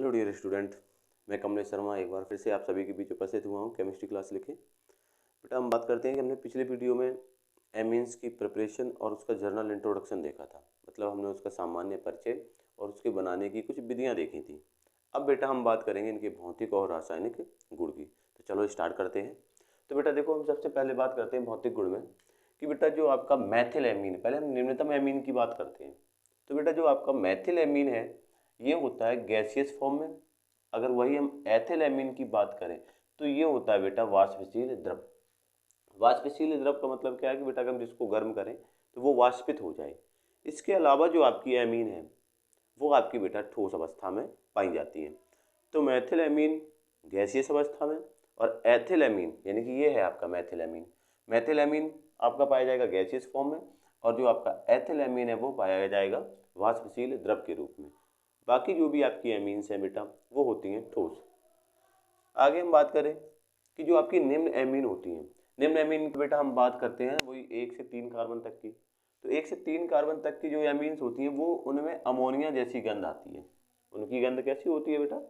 Hello dear student, मैं कमलेश शर्मा एक बार फिर से आप सभी के बीच उपस्थित हुआ हूँ केमिस्ट्री क्लास लेके। बेटा हम बात करते हैं कि हमने पिछले वीडियो में एमीन्स की प्रिपरेशन और उसका जर्नल इंट्रोडक्शन देखा था। मतलब हमने उसका सामान्य परिचय और उसके बनाने की कुछ विधियाँ देखी थी। अब बेटा हम बात करेंगे इनके भौतिक और रासायनिक गुण की। तो चलो स्टार्ट करते हैं। तो बेटा देखो, हम सबसे पहले बात करते हैं भौतिक गुण में कि बेटा जो आपका मैथिल एमीन, पहले हम निम्नतम एमीन की बात करते हैं। तो बेटा जो आपका मैथिल एमीन है ये होता है गैसियस फॉर्म में। अगर वही हम एथिल एमीन की बात करें तो ये होता है बेटा वाष्पशील द्रव। वाष्पशील द्रव का मतलब क्या है कि बेटा अगर हम जिसको गर्म करें तो वो वाष्पित हो जाए। इसके अलावा जो आपकी एमीन है वो आपकी बेटा ठोस अवस्था में पाई जाती है। तो मैथिल एमीन गैसियस अवस्था में और एथिल एमीन यानी कि ये है आपका मैथिल एमीन। मैथिल एमीन आपका पाया जाएगा गैसियस फॉर्म में और जो आपका एथिल एमीन है वो पाया जाएगा वाष्पशील द्रव के रूप में। बाकी जो भी आपकी एमीन्स हैं बेटा वो होती हैं ठोस। आगे हम बात करें कि जो आपकी निम्न एमीन होती हैं, निम्न एमीन की बेटा हम बात करते हैं वही 1 से 3 कार्बन तक की। तो 1 से 3 कार्बन तक की जो एमीन्स होती हैं वो उनमें अमोनिया जैसी गंध आती है। उनकी गंध कैसी होती है बेटा?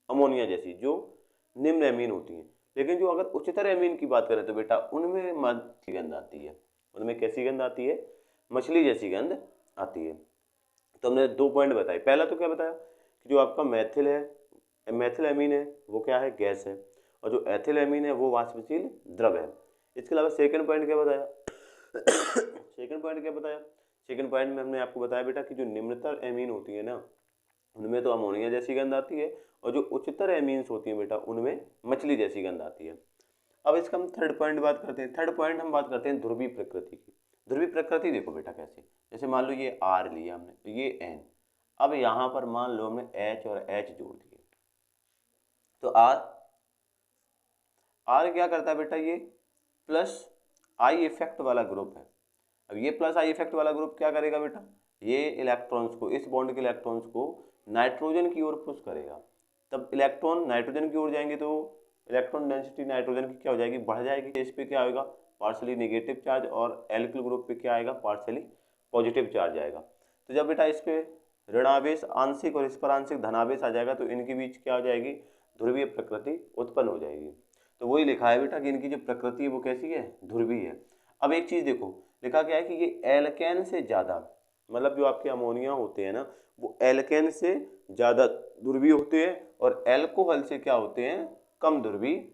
अमोनिया जैसी, जो निम्न एमीन होती हैं। लेकिन जो अगर उच्चतर एमीन की बात करें तो बेटा उनमें मछली गंध आती है। उनमें कैसी गंध आती है? मछली जैसी गंध आती है। तो हमने 2 पॉइंट बताए। पहला तो क्या बताया कि जो आपका मैथिल है, मैथिल एमीन है वो क्या है? गैस है। और जो एथिल एमीन है वो वाष्पशील द्रव है। इसके अलावा सेकंड पॉइंट क्या बताया? सेकंड पॉइंट क्या बताया? सेकंड पॉइंट में हमने आपको बताया बेटा कि जो निम्नतर एमीन होती है ना उनमें तो अमोनिया जैसी गंध आती है और जो उच्चतर एमीन्स होती हैं बेटा उनमें मछली जैसी गंध आती है। अब इसका हम थर्ड पॉइंट बात करते हैं। थर्ड पॉइंट हम बात करते हैं ध्रुवीय प्रकृति की। ध्रुवीय प्रकृति देखो बेटा कैसे, जैसे मान लो ये R लिया हमने तो ये N। अब यहाँ पर मान लो हमने H और H जोड़ दिए तो R क्या करता है बेटा? ये प्लस आई इफेक्ट वाला ग्रुप है। अब ये प्लस आई इफेक्ट वाला ग्रुप क्या करेगा बेटा? ये इलेक्ट्रॉन्स को, इस बॉन्ड के इलेक्ट्रॉन्स को नाइट्रोजन की ओर पुश करेगा। तब इलेक्ट्रॉन नाइट्रोजन की ओर जाएंगे तो इलेक्ट्रॉन डेंसिटी नाइट्रोजन की क्या हो जाएगी? बढ़ जाएगी। इस पे क्या होगा? पार्शली नेगेटिव चार्ज और एल्किल ग्रुप पे क्या आएगा? पार्शली पॉजिटिव चार्ज आएगा। तो जब बेटा इस पे ऋणावेश आंशिक और इस पर आंशिक धनावेश आ जाएगा तो इनके बीच क्या हो जाएगी? ध्रुवीय प्रकृति उत्पन्न हो जाएगी। तो वही लिखा है बेटा कि इनकी जो प्रकृति है वो कैसी है? ध्रुवीय है। अब एक चीज देखो, लिखा क्या है कि ये एल्केन से ज्यादा, मतलब जो आपके अमोनिया होते हैं ना वो एल्केन से ज्यादा ध्रुवीय होते हैं और एल्कोहल से क्या होते हैं? कम ध्रुवीय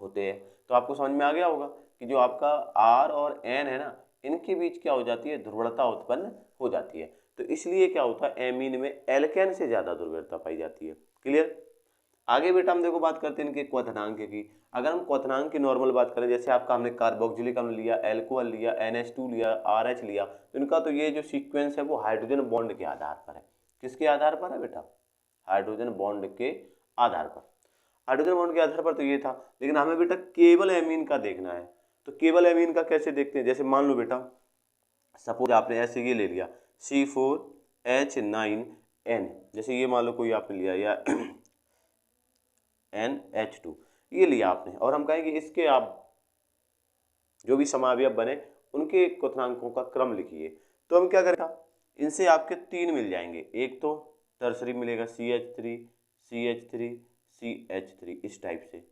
होते हैं। तो आपको समझ में आ गया होगा कि जो आपका R और N है ना इनके बीच क्या हो जाती है? ध्रुवता उत्पन्न हो जाती है। तो इसलिए क्या होता है? एमीन में एल्केन से ज्यादा ध्रुवीयता पाई जाती है। क्लियर? आगे बेटा हम देखो बात करते हैं इनके क्वथनांक की। अगर हम क्वथनांक की नॉर्मल बात करें, जैसे आपका हमने कार्बोक्सिलिक अम्ल लिया, एल्कोहल लिया, NH2 लिया, RH लिया, तो इनका तो ये जो सीक्वेंस है वो हाइड्रोजन बॉन्ड के आधार पर है। किसके आधार पर है बेटा? हाइड्रोजन बॉन्ड के आधार पर। हाइड्रोजन बॉन्ड के आधार पर तो ये था, लेकिन हमें बेटा केवल एमीन का देखना है। तो केवल एमीन का कैसे देखते हैं? जैसे मान लो बेटा सपोज आपने ऐसे ये ले लिया C4H9N, जैसे ये मान लो कोई आपने लिया या NH2 ये लिया आपने, और हम कहेंगे इसके आप जो भी समावयव बने उनके क्वथनांकों का क्रम लिखिए। तो हम क्या करेंगे? इनसे आपके 3 मिल जाएंगे। एक तो टर्सरी मिलेगा CH3 CH3 CH3 इस टाइप से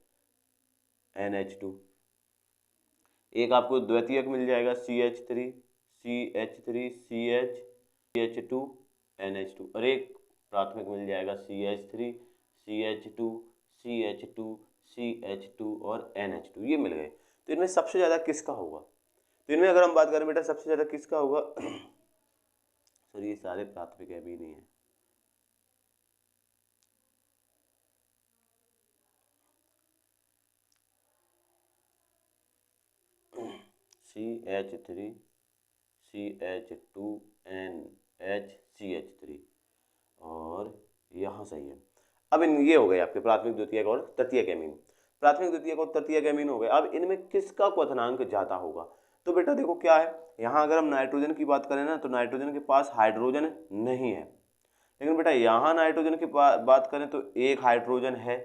NH2। एक आपको द्वितीयक मिल जाएगा CH3 CH3 CH CH2 NH2 और एक प्राथमिक मिल जाएगा CH3 CH2 CH2 CH2 और NH2। ये मिल गए। तो इनमें सबसे ज्यादा किसका होगा? तो इनमें अगर हम बात करें बेटा सबसे ज्यादा किसका होगा? सॉरी ये सारे प्राथमिक अभी नहीं है। CH3 CH2 NH CH3 और यहाँ सही है। अब इन ये हो गए आपके प्राथमिक द्वितीयक और तृतीयक एमीन। प्राथमिक द्वितीयक और तृतीयक एमीन हो गए। अब इनमें किसका क्वथनांक ज्यादा होगा? तो बेटा देखो क्या है, यहाँ अगर हम नाइट्रोजन की बात करें ना तो नाइट्रोजन के पास हाइड्रोजन नहीं है, लेकिन बेटा यहाँ नाइट्रोजन की बात करें तो एक हाइड्रोजन है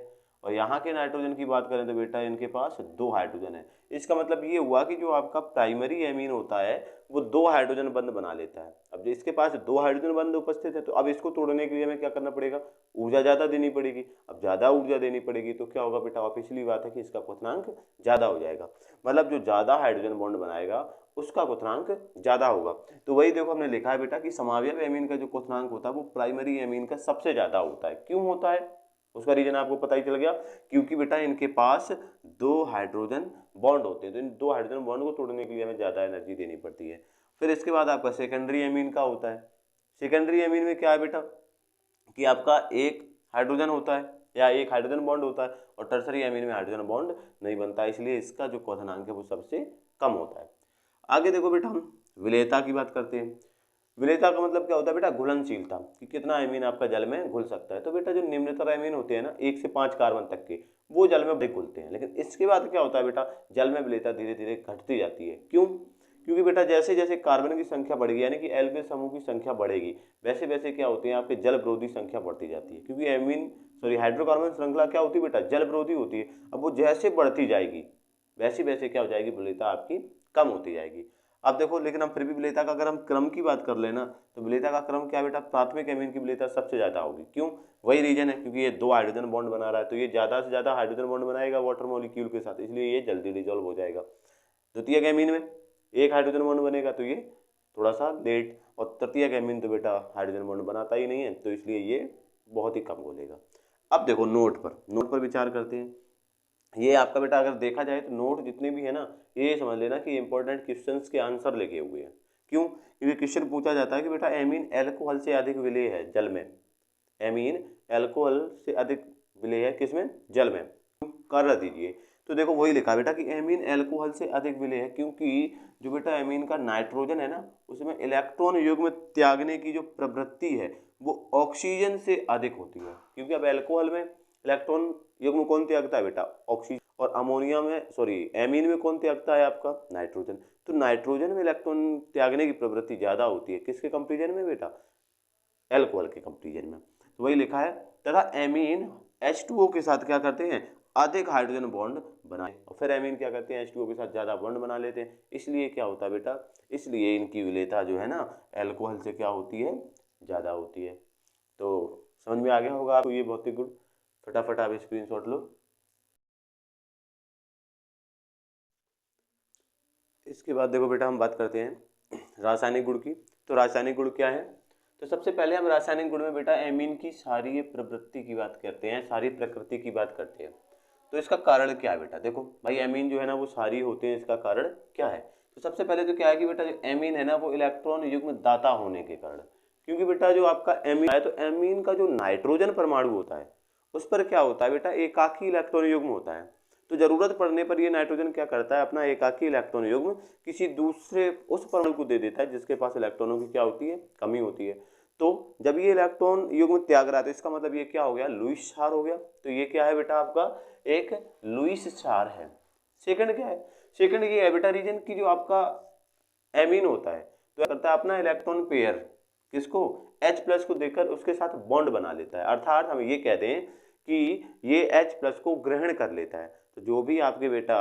और यहाँ के नाइट्रोजन की बात करें तो बेटा इनके पास 2 हाइड्रोजन है। इसका मतलब ये हुआ कि जो आपका प्राइमरी एमीन होता है वो 2 हाइड्रोजन बंध बना लेता है। अब जो इसके पास 2 हाइड्रोजन बंध उपस्थित है तो अब इसको तोड़ने के लिए हमें क्या करना पड़ेगा, ऊर्जा ज़्यादा देनी पड़ेगी। अब ज़्यादा ऊर्जा देनी पड़ेगी तो क्या होगा बेटा, ऑब्वियसली बात है कि इसका क्वथनांक ज़्यादा हो जाएगा। मतलब जो ज़्यादा हाइड्रोजन बॉन्ड बनाएगा उसका क्वथनांक ज़्यादा होगा। तो वही देखो हमने लिखा है बेटा कि समावयव एमीन का जो क्वथनांक होता है वो प्राइमरी एमीन का सबसे ज़्यादा होता है। क्यों होता है उसका रीजन आपको पता ही चल गया, क्योंकि बेटा इनके पास 2 हाइड्रोजन बॉन्ड होते हैं। तो इन 2 हाइड्रोजन बॉन्ड को तोड़ने के लिए हमें ज़्यादा एनर्जी देनी पड़ती है। फिर इसके बाद आपका सेकेंडरी एमीन का होता है। सेकेंडरी एमीन में क्या है बेटा कि आपका एक हाइड्रोजन होता है या एक हाइड्रोजन बॉन्ड होता है और टर्सरी एमीन में हाइड्रोजन बॉन्ड नहीं बनता, इसलिए इसका जो क्वथनांक है वो सबसे कम होता है। आगे देखो बेटा हम विलेयता की बात करते हैं। विलेयता का मतलब क्या होता है बेटा, घुलनशीलता, कि कितना एमीन आपका जल में घुल सकता है। तो बेटा जो निम्नतर एमीन होते हैं ना 1 से 5 कार्बन तक के, वो जल में अधिक घुलते हैं। लेकिन इसके बाद क्या होता है बेटा, जल में विलेयता धीरे धीरे घटती जाती है। क्यों? क्योंकि बेटा जैसे जैसे कार्बन की संख्या बढ़ेगी यानी कि एल्किल समूह की संख्या बढ़ेगी, वैसे वैसे क्या होते हैं आपके जल विरोधी संख्या बढ़ती जाती है। क्योंकि हाइड्रोकार्बन श्रृंखला क्या होती है बेटा, जल विरोधी होती है। अब वो जैसे बढ़ती जाएगी वैसे वैसे क्या हो जाएगी, विलेयता आपकी कम होती जाएगी। अब देखो लेकिन हम फिर भी विलेयता का अगर हम क्रम की बात कर लेना तो विलेयता का क्रम क्या बेटा, प्राथमिक एमीन की विलेयता सबसे ज्यादा होगी। क्यों? वही रीजन है क्योंकि ये 2 हाइड्रोजन बॉन्ड बना रहा है, तो ये ज्यादा से ज्यादा हाइड्रोजन बॉन्ड बनाएगा वाटर मॉलिक्यूल के साथ, इसलिए ये जल्दी डिजोल्व हो जाएगा। द्वितीयक एमीन में 1 हाइड्रोजन बॉन्ड बनेगा तो ये थोड़ा सा लेट, और तृतीयक एमीन तो बेटा हाइड्रोजन बॉन्ड बनाता ही नहीं है, तो इसलिए ये बहुत ही कम घुलेगा। अब देखो नोट पर विचार करते हैं। ये आपका बेटा अगर देखा जाए तो नोट जितने भी है ना, ये समझ लेना कि इंपॉर्टेंट क्वेश्चंस के आंसर लिखे हुए हैं। क्यों? क्योंकि क्वेश्चन पूछा जाता है कि बेटा एमीन एल्कोहल से अधिक विलेय है जल में, एमीन एल्कोहल से अधिक विलेय है किसमें, जल में, कर दीजिए। तो देखो वही लिखा बेटा कि एमीन एल्कोहल से अधिक विलेय है, क्योंकि जो बेटा एमीन का नाइट्रोजन है ना उसमें इलेक्ट्रॉन युग्म त्यागने की जो प्रवृत्ति है वो ऑक्सीजन से अधिक होती है। क्योंकि अब एल्कोहल में इलेक्ट्रॉन युग्म कौन त्यागता है बेटा, ऑक्सीजन, और अमोनिया में एमीन में कौन त्यागता है आपका, नाइट्रोजन। तो नाइट्रोजन में इलेक्ट्रॉन त्यागने की प्रवृत्ति ज्यादा होती है, किसके कंपेरिजन में बेटा, एल्कोहल के कंपेरिजन में। तो वही लिखा है, तथा एमीन H2O के साथ क्या करते हैं, अधिक हाइड्रोजन बॉन्ड बनाए, और फिर एमीन क्या करते हैं, H2O के साथ ज्यादा बॉन्ड बना लेते हैं। इसलिए क्या होता है बेटा, इसलिए इनकी विलेयता जो है ना एल्कोहल से क्या होती है, ज्यादा होती है। तो समझ में आ गया होगा आपको ये भौतिक गुण, फटाफट आप स्क्रीनशॉट लो। इसके बाद देखो बेटा हम बात करते हैं रासायनिक गुण की। तो रासायनिक गुण क्या है, तो सबसे पहले हम रासायनिक गुण में बेटा एमीन की सारी प्रवृत्ति की बात करते हैं, सारी प्रकृति की बात करते हैं। तो इसका कारण क्या है बेटा, देखो भाई एमीन जो है ना वो सारी होते हैं, इसका कारण क्या है। तो सबसे पहले तो क्या है कि बेटा जो एमीन है ना वो इलेक्ट्रॉन युग्म दाता होने के कारण, क्योंकि बेटा जो आपका एमीन है तो एमीन का जो नाइट्रोजन परमाणु होता है उस पर क्या होता है बेटा, एकाकी इलेक्ट्रॉन युग्म होता है। तो जरूरत पड़ने पर ये नाइट्रोजन क्या करता है, अपना एकाकी इलेक्ट्रॉन युग्म किसी दूसरे उस परमाणु को दे देता है जिसके पास इलेक्ट्रॉनों की क्या होती है, कमी होती है। तो जब ये इलेक्ट्रॉन युग्म त्याग रहा है तो इसका मतलब ये क्या हो गया, लुईस क्षार हो गया। तो ये क्या है बेटा आपका, एक लुईस क्षार है। सेकंड क्या है, सेकंड ये है बेटा रीजन की जो आपका एमीन होता है तो करता है अपना इलेक्ट्रॉन पेयर किसको, H+ को देकर उसके साथ बॉन्ड बना लेता है। अर्थात हम ये कहते हैं कि ये H+ को ग्रहण कर लेता है। तो जो भी आपके बेटा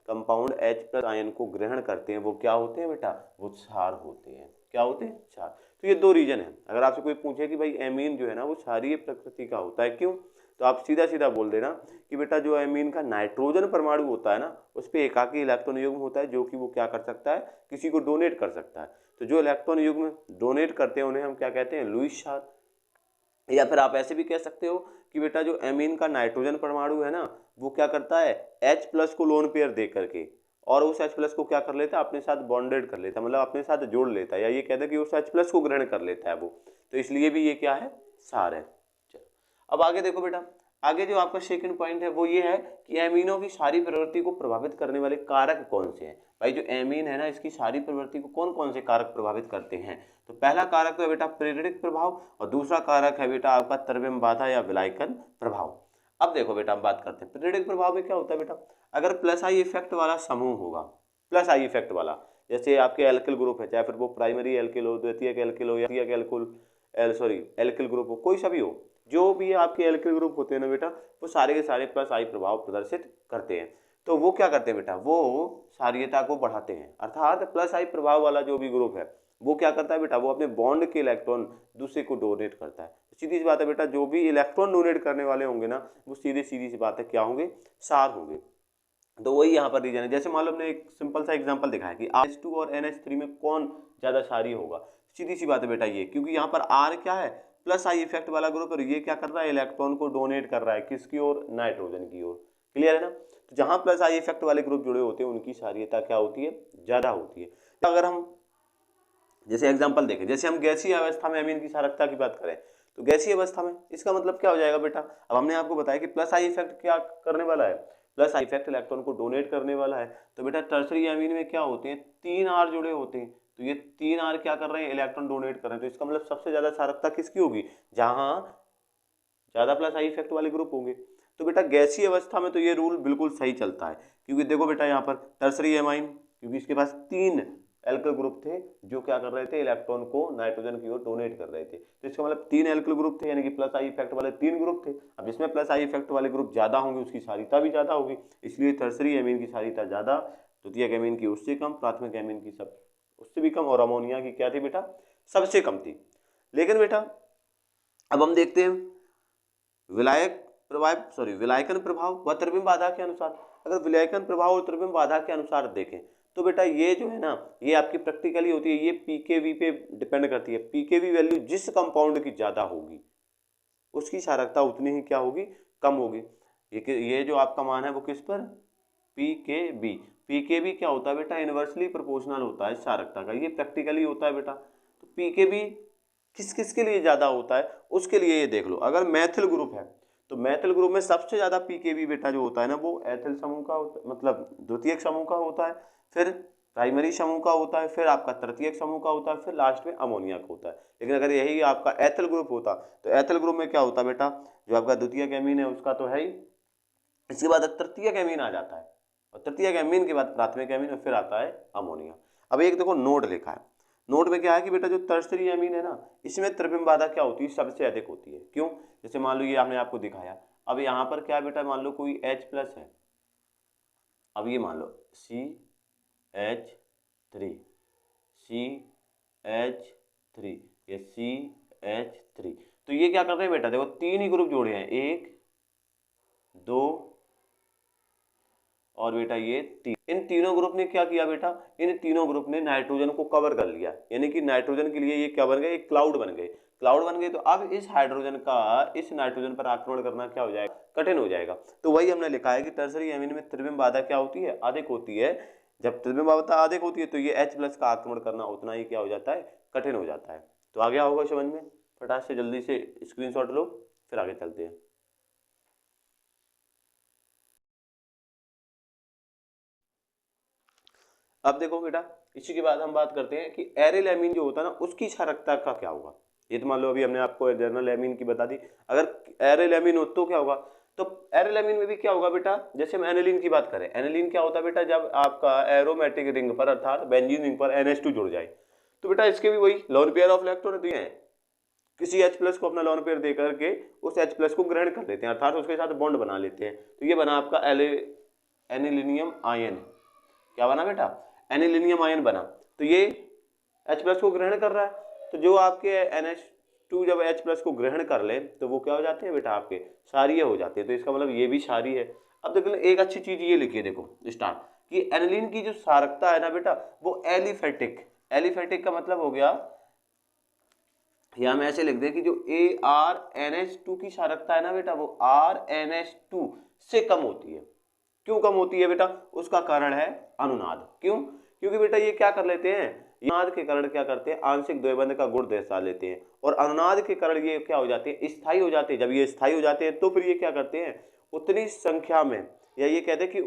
कंपाउंड H+ आयन को ग्रहण करते हैं वो क्या होते हैं बेटा, वो क्षार होते हैं। क्या होते हैं, क्षार। तो ये 2 रीजन है। अगर आपसे कोई पूछे कि भाई एमीन जो है ना वो क्षारीय प्रकृति का होता है, क्यों, तो आप सीधा सीधा बोल देना कि बेटा जो एमीन का नाइट्रोजन परमाणु होता है ना उस पर एकाकी इलेक्ट्रॉन युग्म होता है जो कि वो क्या कर सकता है, किसी को डोनेट कर सकता है। तो जो इलेक्ट्रॉन युग्म डोनेट करते हैं उन्हें हम क्या कहते हैं, लुईस क्षार। या फिर आप ऐसे भी कह सकते हो कि बेटा जो एमीन का नाइट्रोजन परमाणु है ना वो क्या करता है, H+ को लोन पेयर दे करके और उस H+ को क्या कर लेता है, अपने साथ बॉन्डेड कर लेता है, मतलब अपने साथ जोड़ लेता है, या ये कहते हैं कि उस H+ को ग्रहण कर लेता है वो। तो इसलिए भी ये क्या है, क्षार है। चलो अब आगे देखो बेटा, आगे जो आपका सेकंड पॉइंट है वो ये है कि एमीनों की सारी प्रवृत्ति को प्रभावित करने वाले कारक कौन से हैं। भाई जो एमीन है ना इसकी सारी प्रवृत्ति को कौन कौन से कारक प्रभावित करते हैं। तो पहला कारक तो है बेटा प्रेरणिक प्रभाव, और दूसरा कारक है बेटा आपका तरविम बाधा या विलायकन प्रभाव। अब देखो बेटा हम बात करते हैं प्रेरणिक प्रभाव में क्या होता है बेटा, अगर प्लस आई इफेक्ट वाला समूह होगा, प्लस आई इफेक्ट वाला, जैसे आपके एल्किल ग्रुप है, चाहे फिर वो प्राइमरी एल्किल हो, द्वितीयक एल्किल हो या एल्किल ग्रुप हो, कोई सा भी हो, जो भी आपके एल्किल ग्रुप होते हैं ना बेटा, वो सारे के सारे प्लस आई प्रभाव प्रदर्शित करते हैं। तो वो क्या करते हैं बेटा, वो क्षारीयता को बढ़ाते हैं, अर्थात प्लस आई प्रभाव वाला जो भी ग्रुप है वो क्या करता है बेटा, वो अपने बॉन्ड के इलेक्ट्रॉन दूसरे को डोनेट करता है। सीधी सी बात है बेटा, जो भी इलेक्ट्रॉन डोनेट करने वाले होंगे ना, वो सीधी सी बात है क्या होंगे, क्षार होंगे। तो वही यहाँ पर रीजन है। जैसे मान लो हमने एक सिंपल सा एग्जांपल दिखाया कि H2 और NH3 में कौन ज्यादा क्षारीय होगा। सीधी सी बात है बेटा ये, क्योंकि यहाँ पर R क्या है, प्लस आई इफेक्ट वाला ग्रुप, और ये क्या कर रहा है, इलेक्ट्रॉन को डोनेट कर रहा है किसकी ओर, नाइट्रोजन की ओर। क्लियर है ना। तो जहां प्लस आई इफेक्ट वाले ग्रुप जुड़े होते हैं उनकी क्षारीयता क्या होती है, ज्यादा होती है। तो अगर हम जैसे एग्जाम्पल देखें, जैसे हम गैसीय अवस्था में अमीन की क्षारकता की बात करें, तो गैसीय अवस्था में इसका मतलब क्या हो जाएगा बेटा, अब हमने आपको बताया कि प्लस आई इफेक्ट क्या करने वाला है, प्लस आई इफेक्ट इलेक्ट्रॉन को डोनेट करने वाला है। तो बेटा टर्सरी अमीन में क्या होते हैं, 3 R जुड़े होते हैं, तो ये 3 R क्या कर रहे हैं, इलेक्ट्रॉन डोनेट कर रहे हैं। तो इसका मतलब सबसे ज्यादा क्षारकता किसकी होगी, जहां ज्यादा प्लस आई इफेक्ट वाले ग्रुप होंगे। तो बेटा गैसीय अवस्था में तो ये रूल बिल्कुल सही चलता है, क्योंकि देखो बेटा यहाँ पर टर्सरी एमाइन, क्योंकि इसके पास 3 एल्किल ग्रुप थे जो क्या कर रहे थे, इलेक्ट्रॉन को नाइट्रोजन की ओर डोनेट कर रहे थे। तो इसका मतलब 3 एल्किल ग्रुप थे, यानी कि प्लस आई इफेक्ट वाले 3 ग्रुप थे। अब जिसमें प्लस आई इफेक्ट वाले ग्रुप ज्यादा होंगे उसकी क्षारीयता भी ज्यादा होगी, इसलिए टर्सरी एमीन की क्षारीयता ज्यादा, द्वितीयक एमीन की उससे कम, प्राथमिक एमीन की सब उससे भी कम, और अमोनिया की क्या थी बेटा, सबसे कम थी। लेकिन बेटा अब हम देखते हैं विलायकन प्रभाव व त्रिविम बाधा के अनुसार। अगर विलायकन प्रभाव और त्रिविम बाधा के अनुसार देखें तो बेटा ये जो है ना, ये आपकी प्रैक्टिकली होती है, ये पीकेवी पे डिपेंड करती है। पीकेवी वैल्यू जिस कंपाउंड की ज्यादा होगी उसकी क्षारकता उतनी ही क्या होगी, कम होगी। ये जो आपका मान है वो किस पर, पीकेबी। पीकेबी क्या होता है बेटा, इनवर्सली प्रोपोर्शनल होता है क्षारकता का, ये प्रैक्टिकली होता है बेटा। तो पीकेबी किस किस के लिए ज्यादा होता है, उसके लिए ये देख लो। अगर मैथिल ग्रुप है तो मैथिल ग्रुप में सबसे ज्यादा पीकेबी बेटा जो होता है ना, वो एथिल समूह का मतलब द्वितीयक समूह का होता है, फिर प्राइमरी समूह का होता है, फिर आपका तृतीयक समूह का होता है, फिर लास्ट में अमोनिया का होता है। लेकिन अगर यही आपका एथिल ग्रुप होता तो एथिल ग्रुप में क्या होता बेटा, जो आपका द्वितीयक एमीन है उसका तो है ही, इसके बाद तृतीयक एमीन आ जाता है, और तृतीयक एमीन के बाद प्राथमिक एमीन, और फिर आता है अमोनिया। अब एक देखो नोट लिखा है, नोट में क्या है कि बेटा जो टर्सरी एमीन है ना, इसमें त्रिविम बाधा क्या होती है, सबसे अधिक होती है। क्यों, जैसे मान लो ये हमने आपको दिखाया, अब यहाँ पर क्या बेटा, मान लो कोई H+ है, अब ये मान लो CH3 या CH3, तो ये क्या कर रहे हैं बेटा, देखो 3 ही ग्रुप जोड़े हैं, 1 2 और बेटा ये 3। इन तीनों ग्रुप ने क्या किया बेटा, इन तीनों ग्रुप ने नाइट्रोजन को कवर कर लिया, यानी कि नाइट्रोजन के लिए ये क्या बन गए, एक क्लाउड बन गए। तो अब इस हाइड्रोजन का इस नाइट्रोजन पर आक्रमण करना क्या हो जाएगा, कठिन हो जाएगा। तो वही हमने लिखा है कि टर्सरी एमीन में त्रिविम बाधा क्या होती है, अधिक होती है। जब त्रिविम बाधा अधिक होती है तो ये H+ का आक्रमण करना उतना ही क्या हो जाता है, कठिन हो जाता है। तो आ गया होगा समझ में, फटाक से जल्दी से स्क्रीनशॉट लो, फिर आगे चलते हैं। अब देखो बेटा, इसी के बाद हम बात करते हैं कि एरिल एमीन जो होता है ना, उसकी क्षारकता का क्या होगा। ये तो मान लो अभी हमने आपको जर्नल एमीन की बता दी, अगर एरिल एमीन हो तो क्या होगा। तो एरिल एमीन में भी क्या होगा बेटा, जैसे हम एनिलीन की बात करें, एनिलीन क्या होता है बेटा, जब आपका एरोमेटिक रिंग पर अर्थात बेंजीन रिंग पर NH2 जुड़ जाए, तो बेटा इसके भी वही लोन पेयर ऑफ इलेक्ट्रॉन दिए हैं, किसी H+ को अपना लोन पेयर दे करके उस H+ को ग्रहण कर लेते हैं, अर्थात उसके साथ बॉन्ड बना लेते हैं। तो ये बना आपका एनिलीनियम आयन, क्या बना बेटा, एनिलीनियम आयन बना। तो ये H+ को ग्रहण कर रहा है, तो जो आपके NH2 जब H+ को ग्रहण कर ले तो वो क्या हो जाते हैं बेटा, आपके क्षारीय हो जाते हैं। तो इसका मतलब ये भी क्षारीय है। अब देखो एक अच्छी चीज ये लिखिए, देखो स्टार्ट, कि एनिलीन की जो क्षारकता है ना बेटा, वो एलिफेटिक का मतलब हो गया, या हम ऐसे लिख दें कि जो ArNH2 की क्षारकता है ना बेटा, वो RNH2 से कम होती है। क्यों कम होती है बेटा, उसका कारण है अनुनाद। क्यों, क्योंकि बेटा ये क्या कर लेते हैं, अनुनाद के कारण क्या करते हैं, आंशिक द्वैबंध का गुण दर्शा लेते हैं, और अनुनाद के कारण ये क्या हो जाते हैं, स्थायी हो जाते हैं। जब ये स्थायी हो जाते हैं तो फिर ये क्या करते हैं, उतनी संख्या में, या ये कहते हैं कि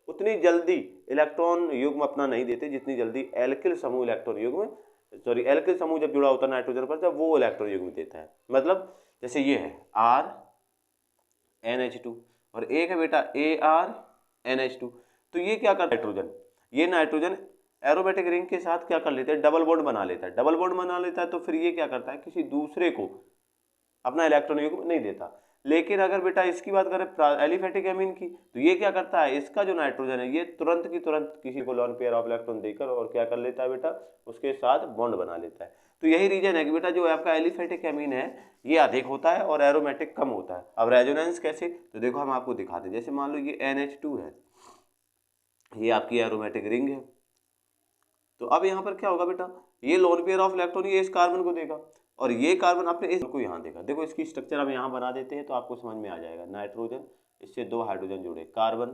उतनी जल्दी इलेक्ट्रॉन युग्म अपना नहीं देते जितनी जल्दी एल्किल समूह इलेक्ट्रॉन युग्म, सॉरी एल्किल समूह जब जुड़ा होता है नाइट्रोजन पर, जब वो इलेक्ट्रॉन युग्म देता है। मतलब जैसे ये है RNH2 और एक है बेटा ArNH2, तो ये क्या करता है नाइट्रोजन, ये नाइट्रोजन एरोमेटिक रिंग के साथ क्या कर लेते हैं, डबल बॉन्ड बना लेता है। डबल बॉन्ड बना लेता है तो फिर ये क्या करता है, किसी दूसरे को अपना इलेक्ट्रॉन युग्म नहीं देता। लेकिन अगर बेटा इसकी बात करें एलिफेटिक एमीन की, तो ये क्या करता है, इसका जो नाइट्रोजन है ये तुरंत की तुरंत किसी को लोन पेयर ऑफ इलेक्ट्रॉन देकर और क्या कर लेता है बेटा, उसके साथ बॉन्ड बना लेता है। तो यही रीजन है कि बेटा जो आपका एलिफेटिक एमीन है ये अधिक होता है और एरोमेटिक कम होता है। अब रेजोनेंस कैसे, तो देखो हम आपको दिखाते हैं। जैसे मान लो ये NH2 है, ये आपकी एरोमेटिक रिंग है। तो अब यहाँ पर क्या होगा बेटा, ये लोन पेयर ऑफ इलेक्ट्रॉन ये इस कार्बन को देगा और ये कार्बन अपने इस को यहाँ देगा। देखो इसकी स्ट्रक्चर हम यहाँ बना देते हैं तो आपको समझ में आ जाएगा। नाइट्रोजन, इससे 2 हाइड्रोजन जुड़े, कार्बन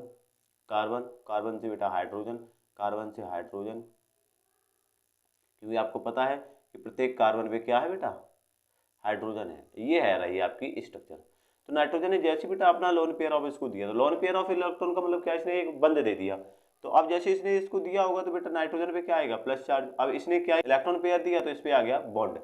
कार्बन, कार्बन से बेटा हाइड्रोजन, कार्बन से हाइड्रोजन, क्योंकि आपको पता है कि प्रत्येक कार्बन पे क्या है बेटा, हाइड्रोजन है। ये है रही आपकी स्ट्रक्चर। तो नाइट्रोजन ने जैसे बेटा अपना लोन पेयर ऑफ इसको दिया, तो लोन पेयर ऑफ इलेक्ट्रॉन का मतलब क्या, इसने एक बंद दे दिया। तो अब जैसे इसने इसको दिया होगा तो बेटा नाइट्रोजन पे क्या आएगा, प्लस चार्ज। अब इसने क्या इलेक्ट्रॉन पेयर दिया तो इस पे आ गया बॉन्ड,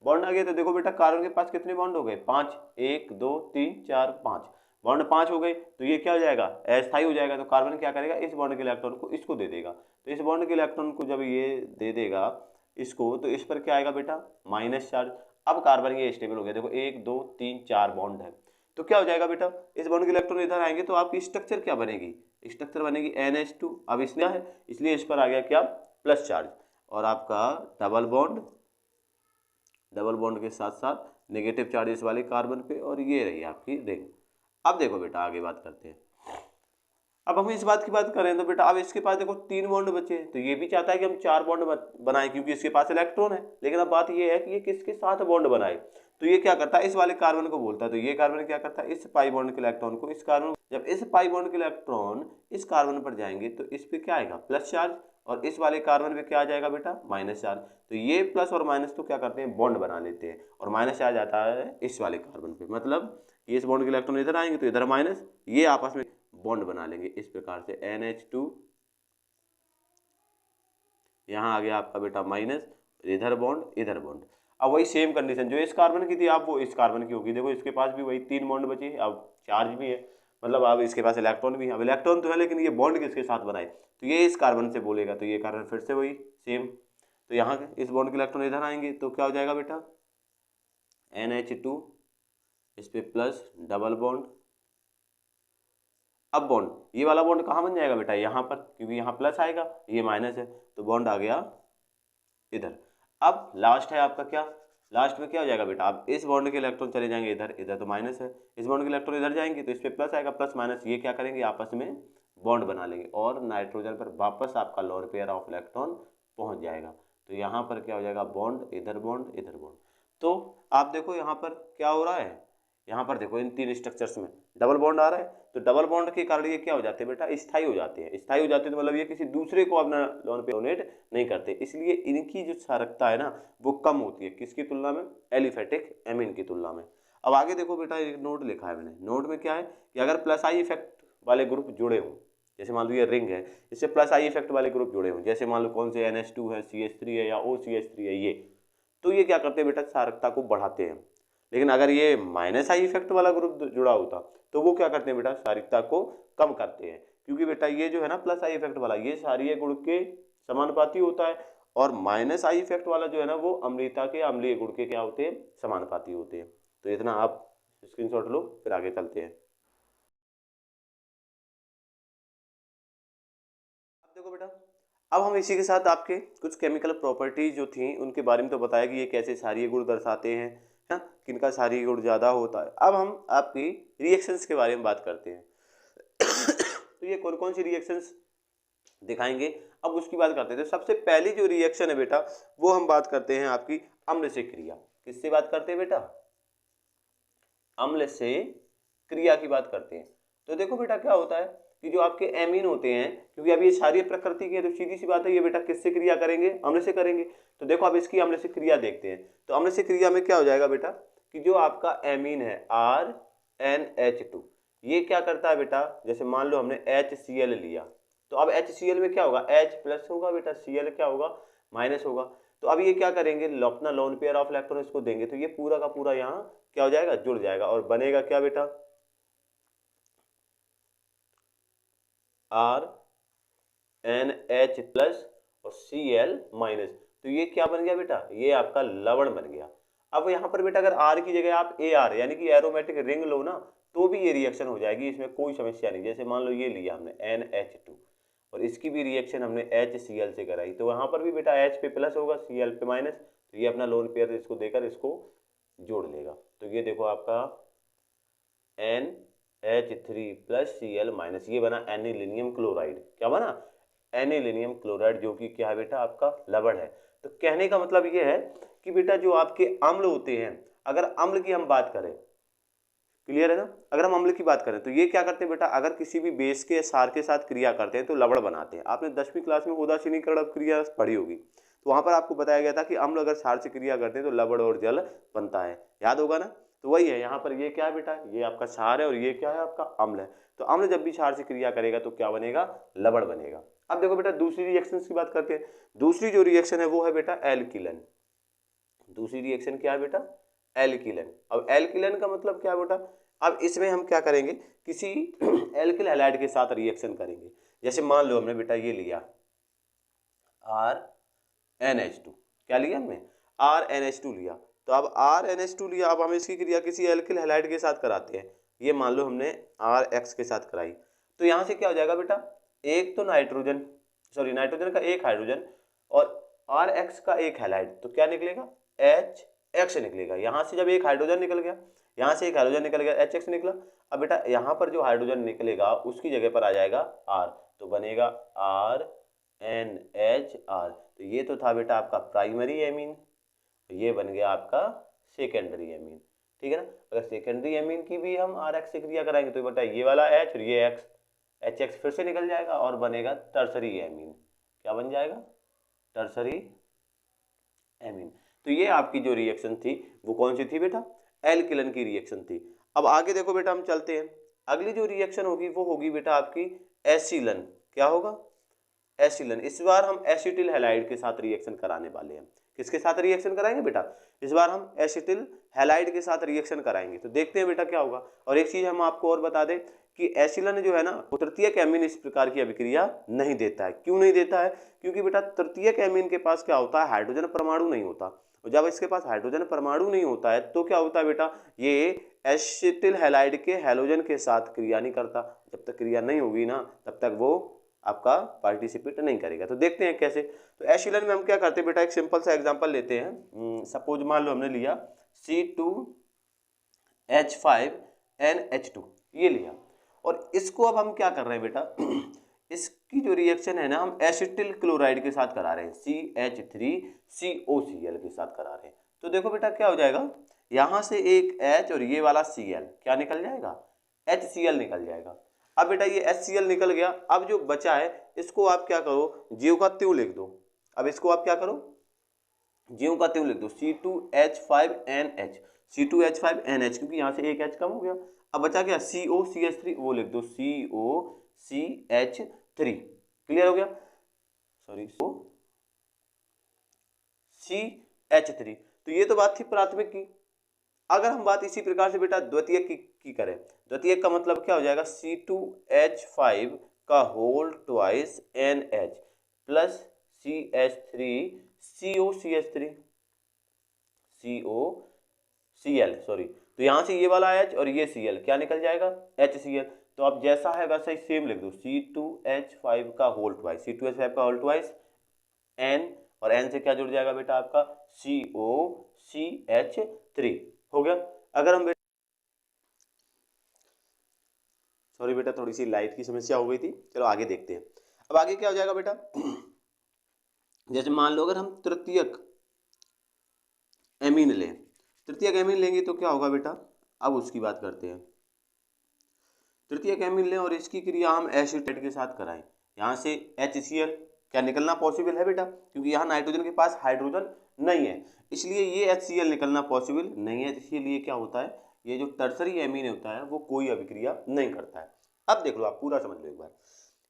बॉन्ड आ गया। तो देखो बेटा कार्बन के पास कितने बॉन्ड हो गए, 5, 1 2 3 4 5 बॉन्ड 5 हो गए। तो ये क्या हो जाएगा, अस्थायी हो जाएगा। तो कार्बन क्या करेगा, इस बॉन्ड के इलेक्ट्रॉन को इसको दे देगा। तो इस बॉन्ड के इलेक्ट्रॉन को जब ये दे देगा इसको, तो इस पर क्या आएगा बेटा, माइनस चार्ज। अब कार्बन ये स्टेबल हो गया। देखो 1 2 3 4 बॉन्ड है। तो क्या हो जाएगा बेटा, इस बॉन्ड के इलेक्ट्रॉन इधर आएंगे तो आपकी स्ट्रक्चर क्या बनेगी, स्ट्रक्चर बनेगी NH2। अब इसने है इसलिए इस पर आ गया क्या, प्लस चार्ज। और आपका डबल बॉन्ड, डबल बॉन्ड के साथ साथ नेगेटिव चार्जेस वाले कार्बन पे, और ये रही आपकी रिंग। अब देखो बेटा आगे बात करते हैं। अब हम इस बात की बात करें तो बेटा अब इसके पास देखो 3 बॉन्ड बचे हैं, तो ये भी चाहता है कि हम 4 बॉन्ड बनाएं क्योंकि इसके पास इलेक्ट्रॉन है। लेकिन अब बात ये है कि ये किसके साथ बॉन्ड बनाए, तो ये क्या करता है, इस वाले कार्बन को बोलता है। तो ये कार्बन क्या करता है, इस पाई बॉन्ड के इलेक्ट्रॉन को इस कार्बन, जब इस पाई बॉन्ड के इलेक्ट्रॉन इस कार्बन पर जाएंगे तो इस पे क्या आएगा, प्लस चार्ज, और इस वाले कार्बन पे क्या आ जाएगा बेटा, माइनस चार्ज। तो ये प्लस और माइनस तो क्या करते हैं, बॉन्ड बना लेते हैं, और माइनस चार्ज आता है इस वाले कार्बन पे। मतलब ये इस बॉन्ड के इलेक्ट्रॉन इधर आएंगे तो इधर माइनस, ये आपस में बॉन्ड बना लेंगे इस प्रकार से। NH2 यहाँ आ गया आपका बेटा माइनस, इधर बॉन्ड इधर बॉन्ड। अब वही सेम कंडीशन जो इस कार्बन की थी अब वो इस कार्बन की होगी। देखो इसके पास भी वही 3 बॉन्ड बचे, अब चार्ज भी है, मतलब अब इसके पास इलेक्ट्रॉन भी है। अब इलेक्ट्रॉन तो है लेकिन ये बॉन्ड किसके साथ बनाए, तो ये इस कार्बन से बोलेगा, तो ये कार्बन फिर से वही सेम। तो यहाँ इस बॉन्ड के इलेक्ट्रॉन इधर आएंगे तो क्या हो जाएगा बेटा, NH2, इस पे प्लस डबल बॉन्ड। अब बॉन्ड, ये वाला बॉन्ड कहाँ बन जाएगा बेटा, यहाँ पर, क्योंकि यहाँ प्लस आएगा ये माइनस है, तो बॉन्ड आ गया इधर। अब लास्ट है आपका क्या, लास्ट में क्या हो जाएगा बेटा, अब इस बॉन्ड के इलेक्ट्रॉन चले जाएंगे इधर, इधर तो माइनस है, इस बॉन्ड के इलेक्ट्रॉन इधर जाएंगे तो इस पे प्लस आएगा, प्लस माइनस ये क्या करेंगे आपस में बॉन्ड बना लेंगे और नाइट्रोजन पर वापस आपका लोन पेयर ऑफ इलेक्ट्रॉन पहुंच जाएगा। तो यहाँ पर क्या हो जाएगा, बॉन्ड इधर बॉन्ड इधर बॉन्ड। तो आप देखो यहाँ पर क्या हो रहा है, यहाँ पर देखो इन 3 स्ट्रक्चर्स में डबल बॉन्ड आ रहा है, तो डबल बॉन्ड के कारण ये क्या हो जाते हैं बेटा, स्थायी हो जाते हैं। स्थायी हो जाते हैं तो मतलब ये किसी दूसरे को अपना लोन पे डोनेट नहीं करते, इसलिए इनकी जो क्षारकता है ना वो कम होती है किसकी तुलना में, एलिफेटिक एमीन की तुलना में। अब आगे देखो बेटा एक नोट लिखा है मैंने, नोट में क्या है कि अगर प्लस आई इफेक्ट वाले ग्रुप जुड़े हों, जैसे मान लो ये रिंग है, इससे प्लस आई इफेक्ट वाले ग्रुप जुड़े हों, जैसे मान लो कौन से NH2 है, CH3 है या OCH3 है, ये तो ये क्या करते हैं बेटा, क्षारकता को बढ़ाते हैं। लेकिन अगर ये माइनस आई इफेक्ट वाला ग्रुप जुड़ा होता तो वो क्या करते हैं बेटा, क्षारीयता को कम करते हैं, क्योंकि बेटा ये जो है ना प्लस आई इफेक्ट वाला ये क्षारीय गुण के समानुपाती होता है, और माइनस आई इफेक्ट वाला जो है ना वो अम्लीयता के अम्लीय गुण के क्या होते हैं, समानुपाती होते हैं। तो इतना आप स्क्रीनशॉट लो, फिर आगे चलते हैं। अब देखो बेटा, अब हम इसी के साथ आपके कुछ केमिकल प्रॉपर्टीज जो थी उनके बारे में तो बताया कि ये कैसे क्षारीय गुण दर्शाते हैं, है किनका क्षारीय गुण ज़्यादा होता है। अब हम आपकी रिएक्शंस के बारे में बात करते हैं। तो ये कौन कौन सी रिएक्शंस दिखाएंगे, अब उसकी बात करते हैं। तो सबसे पहली जो रिएक्शन है बेटा वो हम बात करते हैं आपकी अम्ल से क्रिया। किससे बात करते हैं बेटा, अम्ल से क्रिया की बात करते हैं। तो देखो बेटा क्या होता है कि जो आपके एमीन होते हैं, क्योंकि अब ये क्षारीय प्रकृति के हैं तो सीधी सी बात है ये बेटा किससे क्रिया करेंगे, अम्ल से करेंगे। तो देखो अब इसकी अम्ल से क्रिया देखते हैं। तो अम्ल से क्रिया में क्या हो जाएगा बेटा कि जो आपका एमीन है RNH2 ये क्या करता है बेटा, जैसे मान लो हमने HCl लिया, तो अब HCl में क्या होगा, H प्लस होगा बेटा, Cl क्या होगा, माइनस होगा। तो अब ये क्या करेंगे, अपना लोन पेयर ऑफ इलेक्ट्रॉन इसको देंगे, तो ये पूरा का पूरा यहाँ क्या हो जाएगा, जुड़ जाएगा, और बनेगा क्या बेटा, RNH प्लस और Cl माइनस। तो ये क्या बन गया बेटा, ये आपका लवण बन गया। अब यहाँ पर बेटा अगर R की जगह आप AR यानी कि एरोमेटिक रिंग लो ना तो भी ये रिएक्शन हो जाएगी, इसमें कोई समस्या नहीं। जैसे मान लो ये लिया हमने NH2 और इसकी भी रिएक्शन हमने HCl से कराई, तो यहाँ पर भी बेटा H पे प्लस होगा Cl पे माइनस, तो ये अपना लोन पेयर इसको देकर इसको जोड़ लेगा। तो ये देखो आपका NH3 प्लस Cl माइनस, ये बना एनिलीनियम क्लोराइड। क्या बना? एनिलीनियम क्लोराइड, जो कि क्या है बेटा आपका लवण है। तो कहने का मतलब ये है कि बेटा जो आपके अम्ल होते हैं, अगर अम्ल की हम बात करें, क्लियर है ना, अगर हम अम्ल की बात करें तो ये क्या करते हैं बेटा, अगर किसी भी बेस के सार के साथ क्रिया करते हैं तो लवण बनाते हैं। आपने 10वीं क्लास में उदासीनीकरण क्रिया पढ़ी होगी, तो वहां पर आपको बताया गया था कि अम्ल अगर सार से क्रिया करते हैं तो लवण और जल बनता है, याद होगा ना। तो वही है यहाँ पर, ये क्या है बेटा, ये आपका क्षार है और ये क्या है आपका अम्ल है। तो अम्ल जब भी क्षार से क्रिया करेगा तो क्या बनेगा, लवण बनेगा। अब देखो बेटा दूसरी रिएक्शन की बात करते हैं। दूसरी जो रिएक्शन है वो है बेटा एल्किलन। दूसरी रिएक्शन क्या है बेटा, एल्किलन। अब एल्किलन का मतलब क्या है बेटा, अब इसमें हम क्या करेंगे, किसी एल्किल हैलाइड के साथ रिएक्शन करेंगे। जैसे मान लो हमने बेटा ये लिया RNH2, क्या लिया हमने, RNH2 लिया। तो अब RNH2 लिया, अब हम इसकी क्रिया किसी एल्किल हैलाइड के साथ कराते हैं। ये मान लो हमने RX के साथ कराई, तो यहाँ से क्या हो जाएगा बेटा, एक तो नाइट्रोजन, सॉरी नाइट्रोजन का एक हाइड्रोजन और RX का एक हैलाइड, तो क्या निकलेगा, HX निकलेगा। यहाँ से जब एक हाइड्रोजन निकल गया, यहाँ से एक हाइड्रोजन निकल गया, HX निकला। अब बेटा यहाँ पर जो हाइड्रोजन निकलेगा उसकी जगह पर आ जाएगा R, तो बनेगा RNHR। तो ये तो था बेटा आपका प्राइमरी एमीन, ये बन गया आपका सेकेंडरी एमीन, ठीक है ना। अगर सेकेंडरी एमीन की भी हम RX से क्रिया कराएंगे तो बेटा ये वाला H और ये X, HX फिर से निकल जाएगा और बनेगा टर्सरी एमीन। क्या बन जाएगा, टर्सरी एमीन। तो ये आपकी जो रिएक्शन थी वो कौन सी थी बेटा, एल्किलन की रिएक्शन थी। अब आगे देखो बेटा हम चलते हैं, अगली जो रिएक्शन होगी वो होगी बेटा आपकी एसिलन। क्या होगा, एसिलन। इस बार हम एसिटिल हैलाइड के साथ रिएक्शन कराने वाले हैं। किसके साथ रिएक्शन कराएंगे बेटा, इस बार हम एसिटिल हैलाइड के साथ रिएक्शन कराएंगे। तो देखते हैं बेटा क्या होगा। और एक चीज हम आपको और बता दें कि एसिलन जो है ना वो तृतीयक एमीन इस प्रकार की अभिक्रिया नहीं देता है। क्यों नहीं देता है, क्योंकि बेटा तृतीयक एमीन के पास क्या होता है, हाइड्रोजन परमाणु नहीं होता। और जब इसके पास हाइड्रोजन परमाणु नहीं होता है तो क्या होता है बेटा, ये एसिटिल हैलाइड के हैलोजन के साथ क्रिया नहीं करता। जब तक क्रिया नहीं होगी ना तब तक वो आपका पार्टिसिपेट नहीं करेगा। तो देखते हैं कैसे। तो एसिलन में हम क्या करते हैं बेटा, एक सिंपल सा एग्जांपल लेते हैं। सपोज मान लो हमने लिया C2H5NH2 ये लिया, और इसको अब हम क्या कर रहे हैं बेटा, इसकी जो रिएक्शन है ना हम एसिटिल क्लोराइड के साथ करा रहे हैं, CH3COCl के साथ करा रहे हैं। तो देखो बेटा क्या हो जाएगा, यहां से एक H और ये वाला Cl क्या निकल जाएगा, HCl निकल जाएगा। अब बेटा ये HCl निकल गया, अब जो बचा है इसको आप क्या करो, ज्यों का त्यों लिख दो। अब इसको आप क्या करो, ज्यों का त्यों लिख दो, C2H5NH, C2H5NH, क्योंकि यहाँ से एक H कम हो गया। अब बचा क्या, COCH3, वो लिख दो COCH3। क्लियर हो गया, सॉरी CH3। तो ये तो बात थी प्राथमिक की। अगर हम बात इसी प्रकार से बेटा द्वितीयक की करें, द्वितीयक का मतलब क्या हो जाएगा, C2H5 का whole twice NH plus CH3COCH3 sorry. तो यहां से ये वाला H और ये Cl क्या निकल जाएगा, HCl। तो अब जैसा है वैसा ही सेम लिख दो, C2H5 का होल ट्वाइस, C2H5 का होल ट्वाइस N, और N से क्या जुड़ जाएगा बेटा आपका COCH3 हो गया। अगर हम सॉरी बेटा थोड़ी सी लाइट की समस्या हो गई थी, चलो आगे देखते हैं। अब आगे क्या हो जाएगा बेटा, जैसे मान लो अगर हम तृतीयक एमीन लें, तृतीयक एमीन लेंगे तो क्या होगा बेटा, अब उसकी बात करते हैं। तृतीयक एमीन लें और इसकी क्रिया हम एसिटेट के साथ कराएं, यहाँ से HCl क्या निकलना पॉसिबल है बेटा, क्योंकि यहाँ नाइट्रोजन के पास हाइड्रोजन नहीं है, इसलिए ये HCl निकलना पॉसिबल नहीं है। इसीलिए क्या होता है, ये जो टर्सरी एमीन होता है वो कोई अभिक्रिया नहीं करता है। अब देख लो, आप पूरा समझ लो एक बार।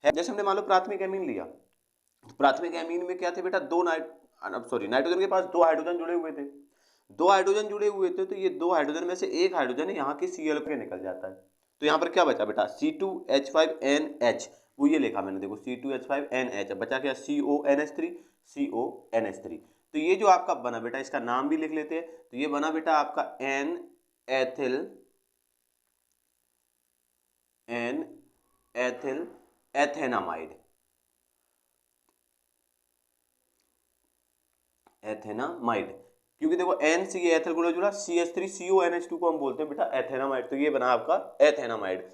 जैसे हमने मान लो प्राथमिक एमीन लिया, तो प्राथमिक एमीन में क्या थे बेटा, नाइट्रोजन के पास दो हाइड्रोजन जुड़े हुए थे, दो हाइड्रोजन जुड़े हुए थे। तो ये दो हाइड्रोजन में से एक हाइड्रोजन यहाँ के Cl पे निकल जाता है। तो यहाँ पर क्या बचा बेटा, C2H5NH, वो ये लिखा मैंने, देखो C2H5NH, बचा क्या CONH3, CONH3। तो ये जो आपका बना बेटा, इसका नाम भी लिख लेते हैं, तो ये बना बेटा आपका एन एथिल एथेनामाइड, एथेनामाइड, क्योंकि देखो एन सी एथिल गुणा जुड़ा CH3CONH2 को हम बोलते हैं बेटा एथेनामाइड, तो ये बना आपका एथेनामाइड।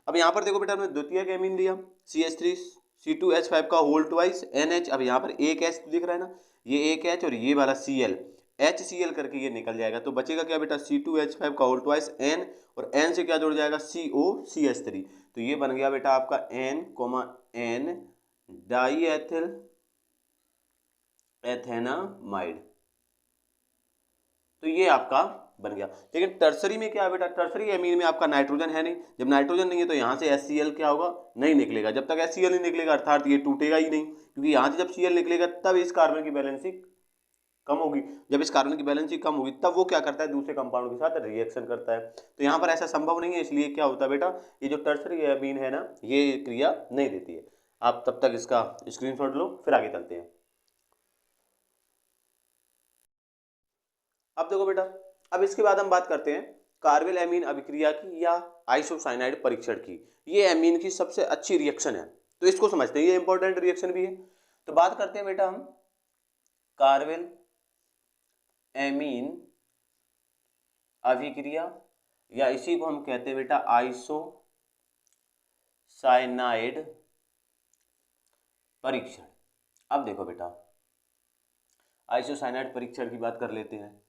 अब यहाँ पर देखो बेटा हमने द्वितीयक एमीन लिया CH3C2H5 का होल ट्वाइस NH, अब यहाँ पर एक H दिख रहा है ना, ये एक H और ये वाला Cl, HCl करके ये निकल जाएगा, तो बचेगा क्या बेटा C2H5 का होल ट्वाइस N, और N से क्या जुड़ जाएगा COCH3, तो ये बन गया बेटा आपका N डाई एथिल एथेनामाइड, तो ये आपका बन गया। लेकिन टर्सरी में क्या है बेटा, टर्सरी एमीन में आपका नाइट्रोजन है नहीं, जब नाइट्रोजन नहीं है तो यहाँ से HCl क्या होगा, नहीं निकलेगा, जब तक HCl नहीं निकलेगा अर्थात ये टूटेगा ही नहीं, क्योंकि यहाँ से जब Cl निकलेगा तब इस कार्बन की वैलेंसी कम होगी, जब इस कार्बन की वैलेंसी कम होगी तब वो क्या करता है, दूसरे कंपाउंड के साथ रिएक्शन करता है, तो यहाँ पर ऐसा संभव नहीं है, इसलिए क्या होता है बेटा, ये जो टर्सरी एमीन है ना, ये क्रिया नहीं देती है। आप तब तक इसका स्क्रीनशॉट लो, फिर आगे चलते हैं। अब देखो बेटा, अब इसके बाद हम बात करते हैं कार्बेल एमीन अभिक्रिया की या आइसोसाइनाइड परीक्षण की। ये एमीन की सबसे अच्छी रिएक्शन है, तो इसको समझते हैं, ये इंपॉर्टेंट रिएक्शन भी है। तो बात करते हैं बेटा हम कार्बेल एमीन अभिक्रिया, या इसी को हम कहते हैं बेटा आइसोसाइनाइड परीक्षण। अब देखो बेटा आइसोसाइनाइड परीक्षण की बात कर लेते हैं।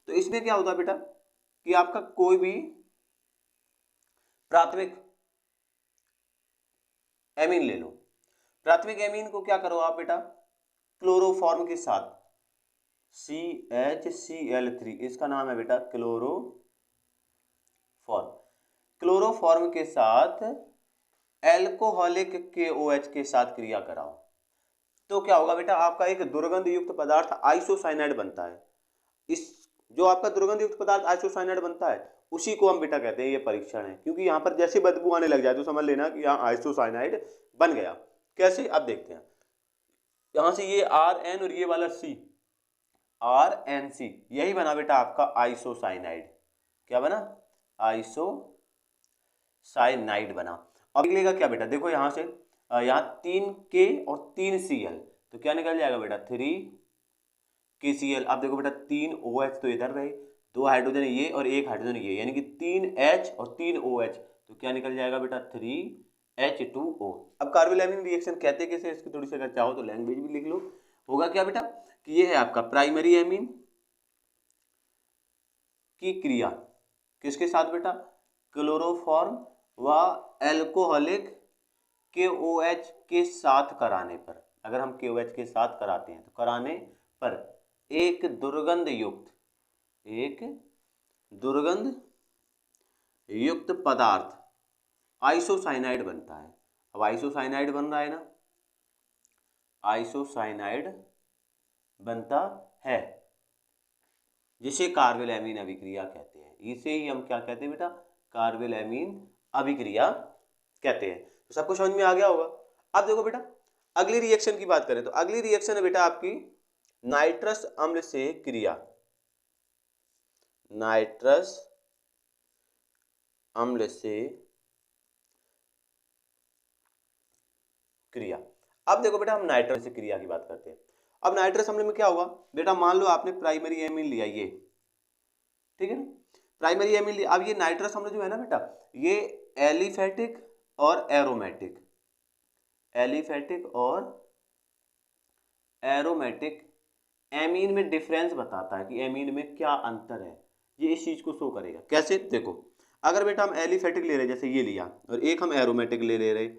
तो इसमें क्या होता है बेटा कि आपका कोई भी प्राथमिक एमीन ले लो, प्राथमिक एमीन को क्या करो आप बेटा, क्लोरोफॉर्म के साथ CHCl3, इसका नाम है बेटा क्लोरोफॉर्म, क्लोरोफॉर्म के साथ एल्कोहलिक KOH के साथ क्रिया कराओ, तो क्या होगा बेटा, आपका एक दुर्गंध युक्त पदार्थ आइसोसाइनाइड बनता है। इस जो आपका दुर्गंध युक्त पदार्थ आइसोसाइनाइड बनता है उसी को हम बेटा कहते हैं ये परीक्षण है, क्योंकि यहाँ पर जैसे बदबू आने लग जाए तो समझ लेना कि यहाँ आइसोसाइनाइड बन गया। कैसे, अब देखते हैं। यहाँ से ये RN और ये वाला C, RNC, यही बना बेटा आपका आइसोसाइनाइड। क्या बना, आइसोसाइनाइड बना। अब निकलेगा क्या बेटा, देखो यहाँ से यहाँ 3K और 3Cl, तो क्या निकल जाएगा बेटा 3KCl। अब देखो बेटा 3OH तो इधर रहे, 2 हाइड्रोजन ये और 1 हाइड्रोजन ये, यानी कि 3H और 3OH, तो क्या निकल जाएगा बेटा 3H2O। अब कार्बेल एमीन रिएक्शन कहते कैसे, इसकी थोड़ी सी अगर चाहो तो लैंग्वेज भी लिख लो। होगा क्या बेटा कि ये है आपका प्राइमरी एमीन की क्रिया किसके साथ बेटा, क्लोरोफॉर्म व एल्कोहलिक KOH के साथ कराने पर, अगर हम KOH के साथ कराते हैं तो कराने पर एक दुर्गंध युक्त पदार्थ आइसोसाइनाइड बनता है। अब आइसोसाइनाइड बन रहा है ना, आइसोसाइनाइड बनता है, जिसे कार्बेल एमीन अभिक्रिया कहते हैं। इसे ही हम क्या कहते हैं बेटा, कार्बेल एमीन अभिक्रिया कहते हैं। तो सबको समझ में आ गया होगा। अब देखो बेटा अगली रिएक्शन की बात करें तो अगली रिएक्शन है बेटा आपकी नाइट्रस अम्ल से क्रिया, नाइट्रस अम्ल से क्रिया। अब देखो बेटा हम नाइट्रस से क्रिया की बात करते हैं। अब नाइट्रस अम्ल में क्या होगा बेटा, मान लो आपने प्राइमरी एमीन लिया ये, ठीक है ना, प्राइमरी एमीन लिया। अब ये नाइट्रस अम्ल जो है ना बेटा, ये एलिफेटिक और एरोमेटिक, एलिफेटिक और एरोमेटिक एमीन में डिफरेंस बताता है कि एमीन में क्या अंतर है, ये इस चीज को शो करेगा। कैसे, देखो अगर बेटा हम एलिफेटिक ले रहे जैसे ये लिया, और एक हम एरोमेटिक ले रहे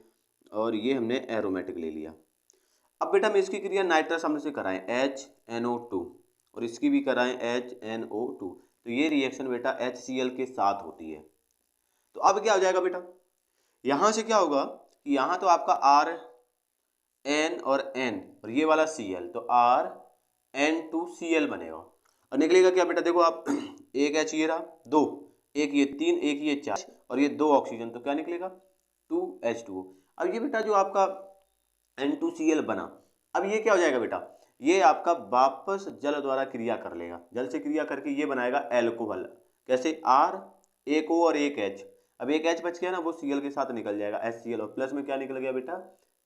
और ये हमने एरोमेटिक ले लिया। अब बेटा हम इसकी क्रिया नाइट्रस अम्ल से कराएं HNO2 और इसकी भी कराएं HNO2, तो ये रिएक्शन बेटा HCl के साथ होती है। तो अब क्या हो जाएगा बेटा, यहां से क्या होगा कि यहां तो आपका RN और N और ये वाला Cl, तो RN2Cl बनेगा और निकलेगा क्या बेटा, देखो आप एक H ये रहा, 2, एक ये 3, एक ये 4 और ये 2 ऑक्सीजन, तो क्या निकलेगा 2H2O। अब ये बेटा जो आपका N2Cl बना, अब ये क्या हो जाएगा बेटा, ये आपका वापस जल द्वारा क्रिया कर लेगा, जल से क्रिया करके ये बनाएगा एल्कोहल। कैसे, आर, एक ओ और एक एच। अब एक एच बच गया ना, वो Cl के साथ निकल जाएगा HCl, और प्लस में क्या निकल गया बेटा,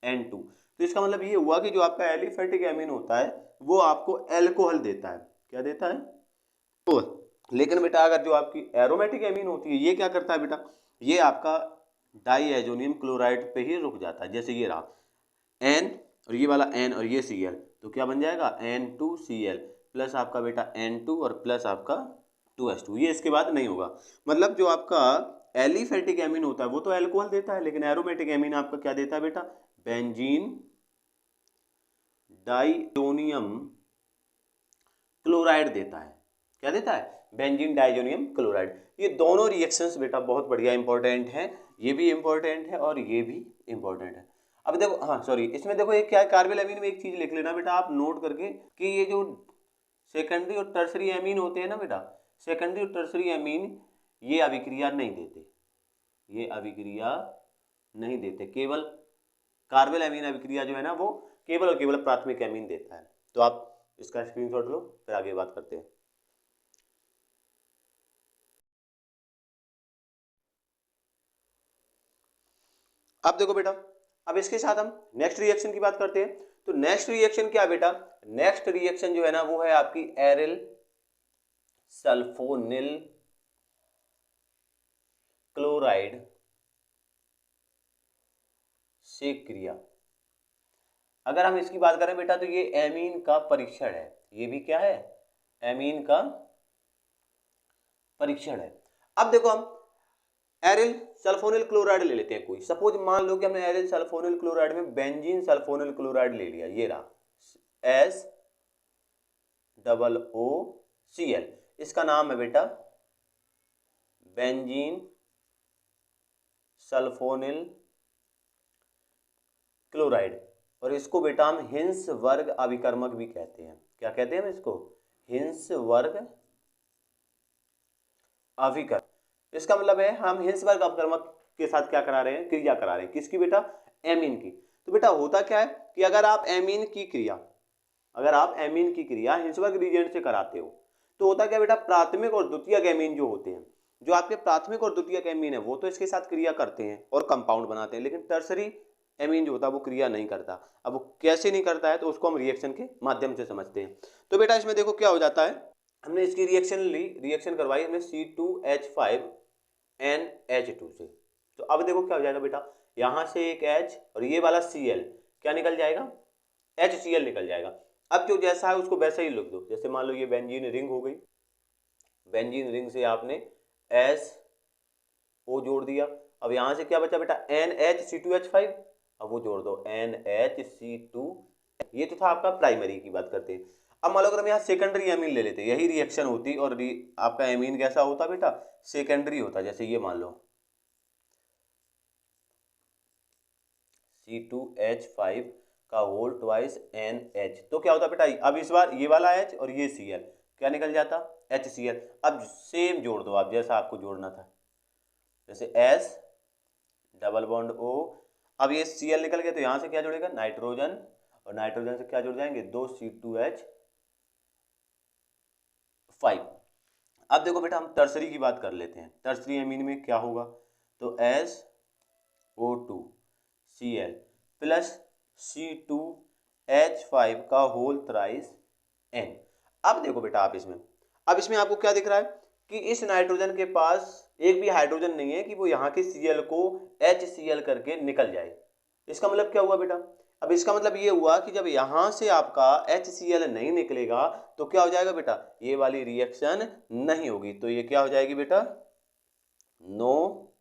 N2। तो इसका मतलब ये हुआ कि जो आपका एलिफेटिक एमीन होता है वो आपको एल्कोहल देता है। क्या देता है, तो लेकिन बेटा अगर जो आपकी एरोमेटिक एमीन होती है ये क्या करता है बेटा, ये आपका डाईएजोनियम क्लोराइड पे ही रुक जाता है। जैसे ये रहा N और ये वाला N और ये Cl, तो क्या बन जाएगा N2Cl प्लस आपका बेटा N2 और प्लस आपका 2H2। ये इसके बाद नहीं होगा। मतलब जो आपका एलिफेटिक एमीन होता है वो तो अल्कोहल देता है, लेकिन एरोमेटिक एमीन आपका क्या देता है बेटा, बेंजीन डाइजोनियम क्लोराइड देता है। क्या देता है, बेंजीन डाइजोनियम क्लोराइड। ये दोनों रिएक्शंस बेटा बहुत बढ़िया इंपॉर्टेंट हैं, ये भी इंपॉर्टेंट है और ये भी इंपॉर्टेंट है। अब देखो, हाँ सॉरी, इसमें देखो एक क्या है, कार्बोल एमीन में एक चीज लिख लेना बेटा आप नोट करके कि ये जो सेकेंडरी और टर्सरी एमीन होते हैं ना बेटा, सेकेंडरी और टर्सरी एमीन ये अभिक्रिया नहीं देते, ये अभिक्रिया नहीं देते, केवल कार्बोल एमीन अभिक्रिया जो है ना वो केवल और केवल प्राथमिक एमीन देता है। तो आप इसका स्क्रीनशॉट लो, फिर आगे बात करते हैं। अब देखो बेटा, अब इसके साथ हम नेक्स्ट रिएक्शन की बात करते हैं। तो नेक्स्ट रिएक्शन क्या बेटा, नेक्स्ट रिएक्शन जो है ना वो है आपकी एरिल सल्फोनिल क्लोराइड से क्रिया। अगर हम इसकी बात करें बेटा तो ये एमीन का परीक्षण है, ये भी क्या है, एमीन का परीक्षण है। अब देखो हम एरिल सल्फोनिल क्लोराइड ले लेते हैं कोई, सपोज मान लो कि हमने एरिल सल्फोनिल क्लोराइड में बेंजीन सल्फोनिल क्लोराइड ले लिया, ये रहा SOOCl, इसका नाम है बेटा बेंजीन सल्फोनिल क्लोराइड, और इसको बेटा हम हिंस वर्ग अभिकर्मक भी कहते हैं। क्या कहते हैं हम इसको, हिंस वर्ग अभिकर्मक। इसका मतलब है हम हिंस वर्ग अभिकर्मक के साथ क्या करा रहे हैं, क्रिया करा रहे हैं, किसकी बेटा, एमीन की। तो बेटा होता क्या है कि अगर आप एमीन की क्रिया, अगर आप एमीन की क्रिया हिंसवर्ग रिएजेंट से कराते हो तो होता क्या बेटा, प्राथमिक और द्वितीयक एमीन जो होते हैं, जो आपके प्राथमिक और द्वितीयक एमीन है वो तो इसके साथ क्रिया करते हैं और कंपाउंड बनाते हैं, लेकिन टर्सरी एमीन जो होता है वो क्रिया नहीं करता। अब वो कैसे नहीं करता है तो उसको हम रिएक्शन के माध्यम से समझते हैं। तो बेटा इसमें देखो क्या हो जाता है, हमने इसकी रिएक्शन ली, रिएक्शन करवाई हमने C2H5NH2 से। तो अब देखो क्या हो जाएगा बेटा, यहां से एक H और ये वाला Cl क्या निकल जाएगा, HCl निकल जाएगा। अब जो जैसा है उसको वैसा ही लिख दो, जैसे मान लो ये बेंजीन रिंग हो गई, बेंजीन रिंग से आपने SO जोड़ दिया। अब यहां से क्या बचा बेटा, NHC2H5, अब वो जोड़ दो NHC2। ये तो था आपका प्राइमरी की बात करते हैं। अब मान लो अगर हम यहाँ सेकेंडरी एमीन ले लेते, यही रिएक्शन होती और आपका एमीन कैसा होता बेटा, सेकेंडरी होता। जैसे ये मान लो C2H5 का होल ट्वाइस NH, तो क्या होता बेटा, अब इस बार ये वाला H और ये Cl क्या निकल जाता, HCl। अब सेम जोड़ दो आप जैसा आपको जोड़ना था, जैसे S डबल बॉन्ड O। अब ये Cl निकल गया तो यहां से क्या जुड़ेगा, नाइट्रोजन, और नाइट्रोजन से क्या जुड़ जाएंगे, दो C2H5। अब देखो बेटा हम टर्सरी की बात कर लेते हैं, टर्सरी एमीन में क्या होगा, तो SO2Cl प्लस C2H5 का होल थ्राइस N। अब देखो बेटा आप इसमें, अब इसमें आपको क्या दिख रहा है कि इस नाइट्रोजन के पास एक भी हाइड्रोजन नहीं है कि वो यहाँ के Cl को HCl करके निकल जाए। इसका मतलब क्या हुआ बेटा, अब इसका मतलब ये हुआ कि जब यहां से आपका HCl नहीं निकलेगा तो क्या हो जाएगा बेटा, ये वाली रिएक्शन नहीं होगी, तो ये क्या हो जाएगी बेटा, नो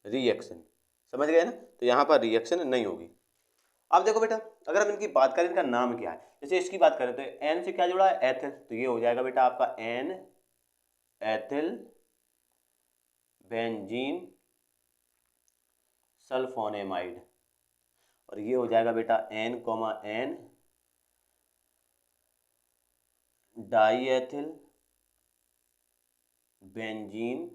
रिएक्शन। समझ गए ना, तो यहां पर रिएक्शन नहीं होगी। अब देखो बेटा अगर हम इनकी बात करें, इनका नाम क्या है, जैसे इसकी बात करें तो एन से क्या जुड़ा है, एथिल, तो ये हो जाएगा बेटा आपका एन एथिल बेंजीन सल्फोनेमाइड, और ये हो जाएगा बेटा N, N diethyl benzene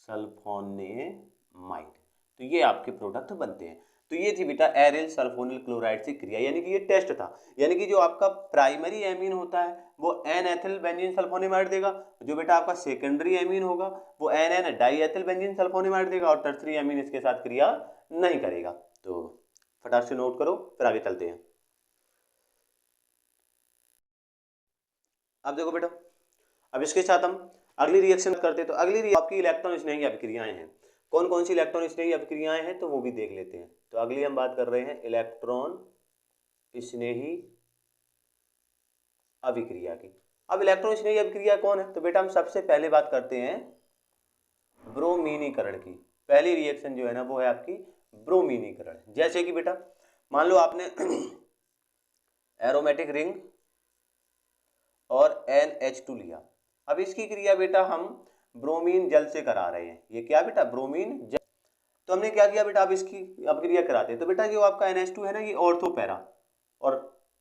sulphonamide. तो ये आपके प्रोडक्ट बनते हैं। तो ये थी बेटा एरिल सल्फोनिल क्लोराइड से क्रिया, यानी कि ये टेस्ट था। यानी कि जो आपका प्राइमरी एमीन होता है वो एन एथिल बेंजीन सल्फोनेमाइड देगा, जो बेटा आपका सेकेंडरी एमीन होगा वो N N diethyl benzene sulphonamide देगा, और टर्सरी एमीन इसके साथ क्रिया नहीं करेगा। तो फटाफट से नोट करो, फिर आगे चलते हैं। अब देखो बेटा, अब इसके साथ हम अगली रिएक्शन करते हैं। तो अगली आपकी इलेक्ट्रॉन स्नेही अभिक्रियाएं हैं। कौन कौन सी इलेक्ट्रॉन स्नेही अभिक्रियाएं हैं तो वो भी देख लेते हैं। तो अगली हम बात कर रहे हैं इलेक्ट्रॉन स्नेही अभिक्रिया की। अब इलेक्ट्रॉन स्नेही अभिक्रिया कौन है, तो बेटा हम सबसे पहले बात करते हैं ब्रोमीनीकरण की। पहली रिएक्शन जो है ना वो है आपकी ब्रोमीनीकरण। जैसे कि बेटा मान लो आपने एरोमेटिक रिंग और NH2 लिया। अब इसकी क्रिया बेटा हम ब्रोमीन जल से करा रहे हैं। ये क्या बेटा, ब्रोमीन जल। तो हमने क्या किया बेटा, अब इसकी अभिक्रिया कराते हैं। तो बेटा जो आपका NH2 है ना, ये ऑर्थो पैरा, और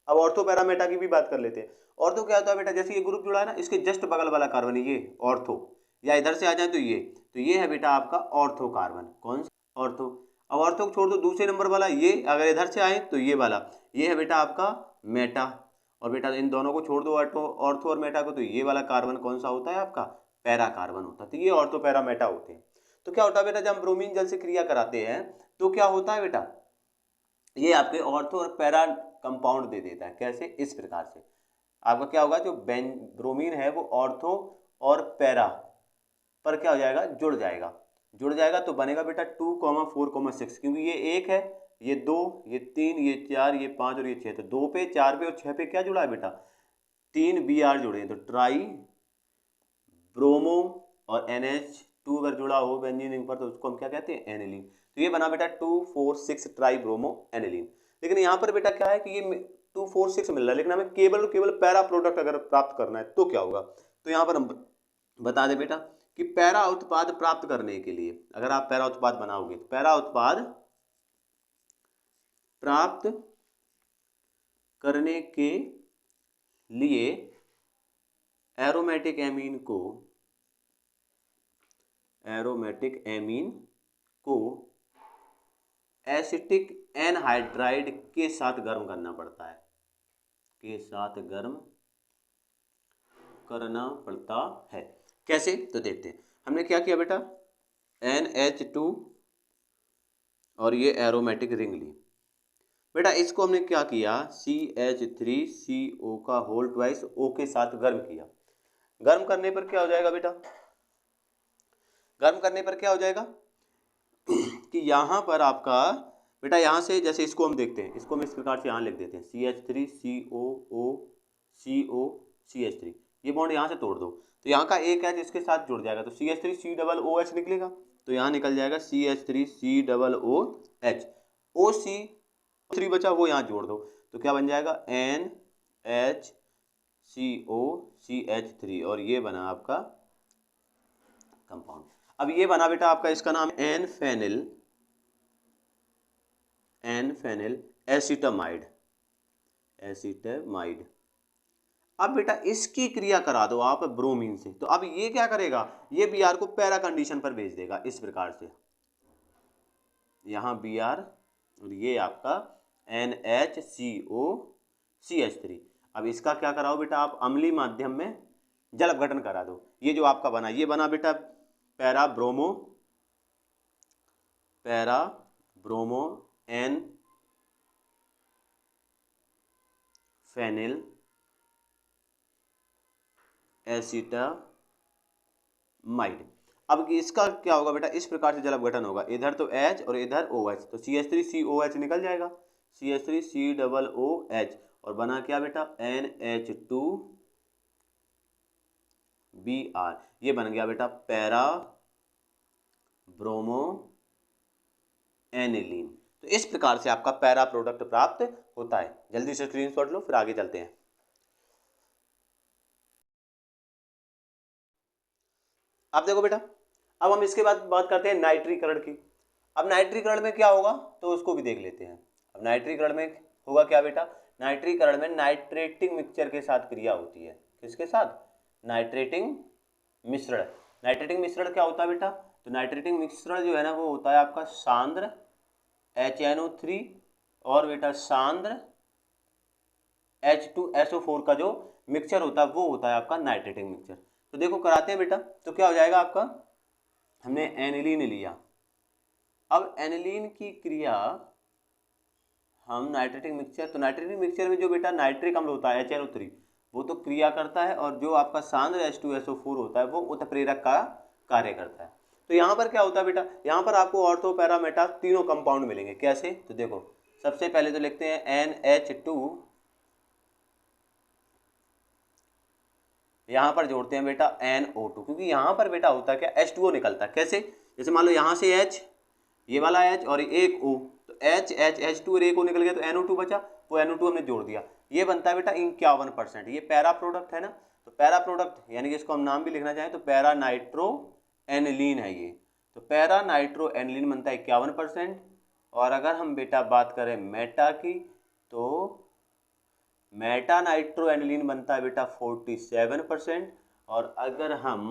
अब ऑर्थो पैरा मेटा की भी बात कर लेते हैं। ऑर्थो क्या होता है बेटा, जैसे ये ग्रुप जुड़ा है ना, इसके जस्ट बगल वाला कार्बन है ये ऑर्थो, या इधर से आ जाए तो ये है बेटा आपका ऑर्थो कार्बन। कौन सा, ऑर्थो। अब ऑर्थो को छोड़ दो, दूसरे नंबर वाला ये, अगर इधर से आए तो ये वाला, ये है बेटा आपका मेटा। और बेटा इन दोनों को छोड़ दो, ऑर्थो और मेटा को, तो ये वाला कार्बन कौन सा होता है आपका, पैरा कार्बन होता है। तो ये ऑर्थो पैरा मेटा होते हैं। तो क्या होता है बेटा, जब हम ब्रोमीन जल से क्रिया कराते हैं तो क्या होता है बेटा, ये आपके ऑर्थो और पैरा कंपाउंड दे देता है। कैसे, इस प्रकार से आपका क्या होगा, जो ब्रोमीन है वो ऑर्थो और पैरा पर क्या हो जाएगा, जुड़ जाएगा। तो बनेगा बेटा 2,4,6, क्योंकि ये 1 है, ये 2, ये 3, ये 4, ये 5 और ये 6। तो 2 पे, 4 पे और 6 पे क्या जुड़ा है बेटा, 3 Br जुड़े हैं। तो ट्राई ब्रोमो और NH2 अगर जुड़ा हो बेंजीन रिंग पर तो उसको हम क्या कहते हैं, एनिलीन। तो ये बना बेटा 2,4,6 ट्राई ब्रोमो एनिलीन। लेकिन यहाँ पर बेटा क्या है कि ये 2,4,6 मिल रहा है, लेकिन हमें केवल पैरा प्रोडक्ट अगर प्राप्त करना है तो क्या होगा। तो यहाँ पर हम बता दें बेटा कि पैरा उत्पाद प्राप्त करने के लिए, अगर आप पैरा उत्पाद बनाओगे तो पैरा उत्पाद प्राप्त करने के लिए एरोमेटिक एमीन को एसिटिक एनहाइड्राइड के साथ गर्म करना पड़ता है, कैसे, तो देखते हैं। हमने क्या किया बेटा, NH2 और ये एरोमेटिक रिंग ली बेटा, इसको हमने क्या किया, CH3CO का होल ट्वाइस O के साथ गर्म किया। गर्म करने पर क्या हो जाएगा बेटा, कि यहाँ पर आपका बेटा, यहाँ से जैसे इसको हम देखते हैं, इसको हम इस प्रकार से यहाँ लिख देते हैं, CH3COO ये बॉन्ड यहाँ से तोड़ दो, तो यहाँ का एक H इसके साथ जुड़ जाएगा, तो CH3COOH निकलेगा। तो यहाँ निकल जाएगा CH3COOH, OC3 बचा वो यहाँ जोड़ दो, तो क्या बन जाएगा, NHCOCH3, और ये बना आपका कंपाउंड। अब ये बना बेटा आपका, इसका नाम एन फेनिल एसिटामाइड। अब बेटा इसकी क्रिया करा दो आप ब्रोमीन से, तो अब ये क्या करेगा, ये Br को पैरा कंडीशन पर भेज देगा इस प्रकार से, यहाँ Br और ये आपका NHCOCH3। अब इसका क्या कराओ बेटा, आप अम्लीय माध्यम में जल अपघटन करा दो। ये जो आपका बना, ये बना बेटा para bromo N phenyl acetamide. अब इसका क्या होगा बेटा, इस प्रकार से जल अपघटन होगा, इधर तो H और इधर OH, तो CH3COH निकल जाएगा, CH3COOH, और बना क्या बेटा, NH2Br। ये बन गया बेटा पैरा ब्रोमो एनिलीन। तो इस प्रकार से आपका पैरा प्रोडक्ट प्राप्त होता है। जल्दी से स्क्रीनशॉट लो, फिर आगे चलते हैं। अब देखो बेटा, अब हम इसके बाद बात करते हैं नाइट्रीकरण की। अब नाइट्रीकरण में क्या होगा तो उसको भी देख लेते हैं। अब नाइट्रीकरण में होगा क्या बेटा, नाइट्रीकरण में नाइट्रेटिंग मिक्सचर के साथ क्रिया होती है। किसके साथ, नाइट्रेटिंग मिश्रण। नाइट्रेटिंग मिश्रण क्या होता है बेटा, तो नाइट्रेटिंग मिश्रण जो है ना वो होता है आपका सांद्र HNO3 और बेटा सांद्र H2SO4 का जो मिक्सचर होता है वो होता है आपका नाइट्रेटिक मिक्सचर। तो देखो कराते हैं बेटा, तो क्या हो जाएगा आपका, हमने एनिलीन लिया, अब एनिलीन की क्रिया हम नाइट्रेटिक मिक्सचर, तो नाइट्रेटिक मिक्सचर में जो बेटा नाइट्रिक अम्ल होता है HNO3 वो तो क्रिया करता है, और जो आपका सांद्र H2SO4 होता है वो उत्प्रेरक का कार्य करता है। तो यहाँ पर क्या होता है बेटा, यहाँ पर आपको ऑर्थो पैरा मेटा तीनों कंपाउंड मिलेंगे। कैसे, तो देखो सबसे पहले तो लिखते हैं NH2, यहाँ पर जोड़ते हैं बेटा NO2, क्योंकि यहाँ पर बेटा होता है क्या, H2O निकलता है। कैसे, जैसे मान लो यहाँ से H, ये वाला H और एक O, तो H2 और एक O निकल गया तो NO2 बचा, वो NO2 हमने जोड़ दिया, ये बनता है बेटा 51%। ये पैरा प्रोडक्ट है ना, तो पैरा प्रोडक्ट यानी कि इसको हम नाम भी लिखना चाहें तो पैरा नाइट्रो एनिलीन है ये, तो पैरा नाइट्रो एनिलीन बनता है 51%। और अगर हम बेटा बात करें मेटा की, तो मेटा नाइट्रो एनिलीन बनता है बेटा 47%। और अगर हम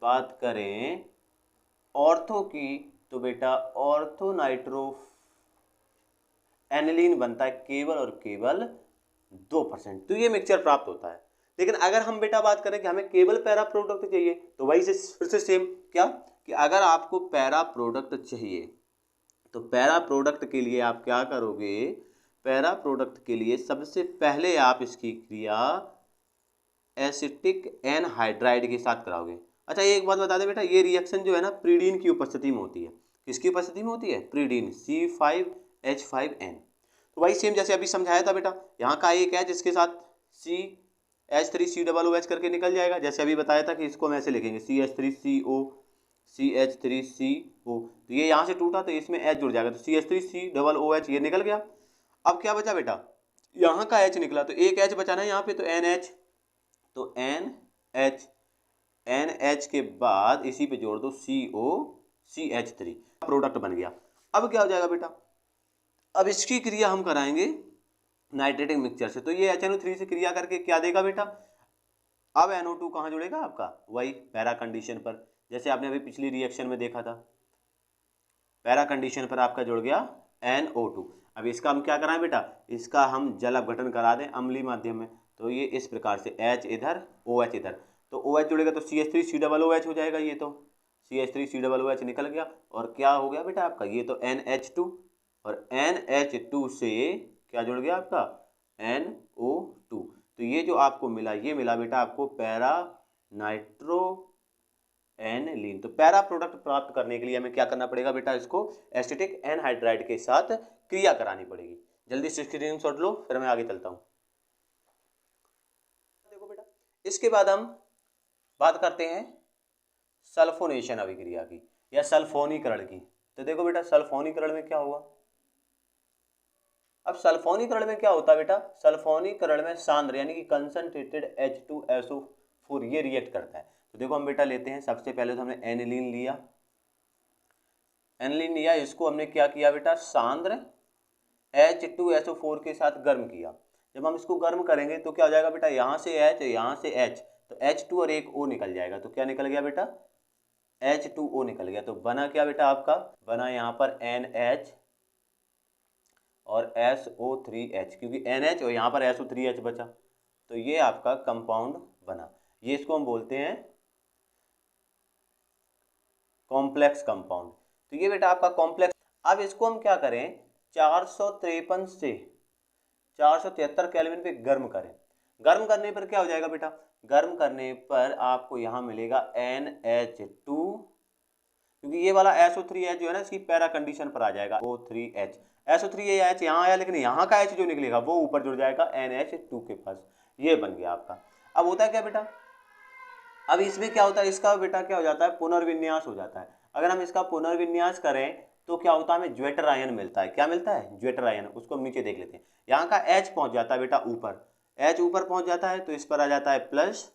बात करें ऑर्थो की, तो बेटा ऑर्थो नाइट्रो एनिलीन बनता है केवल और केवल 2%। तो ये मिक्सचर प्राप्त होता है। लेकिन अगर हम बेटा बात करें कि हमें केवल पैरा प्रोडक्ट चाहिए, तो वही से फिर से सेम क्या, कि अगर आपको पैरा प्रोडक्ट चाहिए तो पैरा प्रोडक्ट के लिए आप क्या करोगे, पैरा प्रोडक्ट के लिए सबसे पहले आप इसकी क्रिया एसिटिक एनहाइड्राइड के साथ कराओगे। अच्छा एक बात बता दें बेटा, ये रिएक्शन जो है ना प्रीडीन की उपस्थिति में होती है। किसकी उपस्थिति में होती है, प्रीडीन C5H5N। तो वही सेम जैसे अभी समझाया था बेटा, यहाँ का एक H इसके साथ CH3COOH करके निकल जाएगा। जैसे अभी बताया था कि इसको हम ऐसे लिखेंगे CH3CO CH3CO, तो ये यहाँ से टूटा तो इसमें H जुड़ जाएगा, तो CH3COOH ये निकल गया। अब क्या बचा बेटा, यहाँ का H निकला तो एक H बचा ना यहाँ पे, तो NH, तो NH के बाद इसी पे जोड़ दो COCH3, प्रोडक्ट बन गया। अब क्या हो जाएगा बेटा, अब इसकी क्रिया हम कराएंगे नाइट्रेटिक मिक्सचर से, तो ये HNO3 से क्रिया करके क्या देगा बेटा, अब NO2 कहाँ जुड़ेगा आपका, वही पैरा कंडीशन पर, जैसे आपने अभी पिछली रिएक्शन में देखा था, पैरा कंडीशन पर आपका जुड़ गया NO2। अब इसका हम क्या कराएं बेटा, इसका हम जल अपघटन करा दें अम्लीय माध्यम में, तो ये इस प्रकार से H इधर OH इधर, तो OH जुड़ेगा तो CH3COOH हो जाएगा, ये तो CH3COOH निकल गया, और क्या हो गया बेटा आपका, ये तो NH2, और NH2 से क्या जुड़ गया आपका NO2। तो ये जो आपको मिला, ये मिला बेटा आपको पैरा नाइट्रो एनिलीन। तो पैरा प्रोडक्ट प्राप्त करने के लिए हमें क्या करना पड़ेगा बेटा, इसको एसिटिक एनहाइड्राइड के साथ क्रिया करानी पड़ेगी। जल्दी से स्क्रीनशॉट लो, फिर मैं आगे चलता हूं। देखो बेटा, इसके बाद हम बात करते हैं सल्फोनेशन अभिक्रिया की या सल्फोनीकरण की। तो देखो बेटा सल्फोनीकरण में क्या होगा, अब सल्फोनीकरण में क्या होता है बेटा, सल्फोनीकरण में सांद्र यानी कि कंसंट्रेटेड H2SO4 ये रिएक्ट करता है। तो देखो हम बेटा लेते हैं, सबसे पहले तो हमने एनिलीन लिया, एनिलीन लिया, इसको हमने क्या किया बेटा, सांद्र H2SO4 के साथ गर्म किया। जब हम इसको गर्म करेंगे तो क्या हो जाएगा बेटा, यहाँ से H यहाँ से H, तो H2 और एक O निकल जाएगा, तो क्या निकल गया बेटा H2O निकल गया। तो बना क्या बेटा आपका, बना यहाँ पर NH और SO3H, क्योंकि NH और यहाँ पर SO3H बचा, तो ये आपका कंपाउंड बना। ये इसको हम बोलते हैं कॉम्प्लेक्स कंपाउंड। तो ये बेटा आपका कॉम्प्लेक्स। अब इसको हम क्या करें, 453 से 473 केल्विन पे गर्म करें। गर्म करने पर क्या हो जाएगा बेटा, गर्म करने पर आपको यहाँ मिलेगा NH2, क्योंकि ये वाला SO3H जो है ना इसकी पैरा कंडीशन पर आ जाएगा O3H, SO3H यहाँ आया, लेकिन यहाँ का H जो निकलेगा वो ऊपर जुड़ जाएगा NH2 के पास, ये बन गया आपका। अब होता है क्या बेटा, अब इसमें क्या होता है, इसका बेटा क्या हो जाता है, पुनर्विन्यास हो जाता है। अगर हम इसका पुनर्विन्यास करें तो क्या होता है, हमें ज्वेटर आयन मिलता है। क्या मिलता है, ज्वेटर आयन। उसको हम नीचे देख लेते हैं, यहाँ का H पहुंच जाता है बेटा ऊपर, H ऊपर पहुंच जाता है तो इस पर आ जाता है प्लस,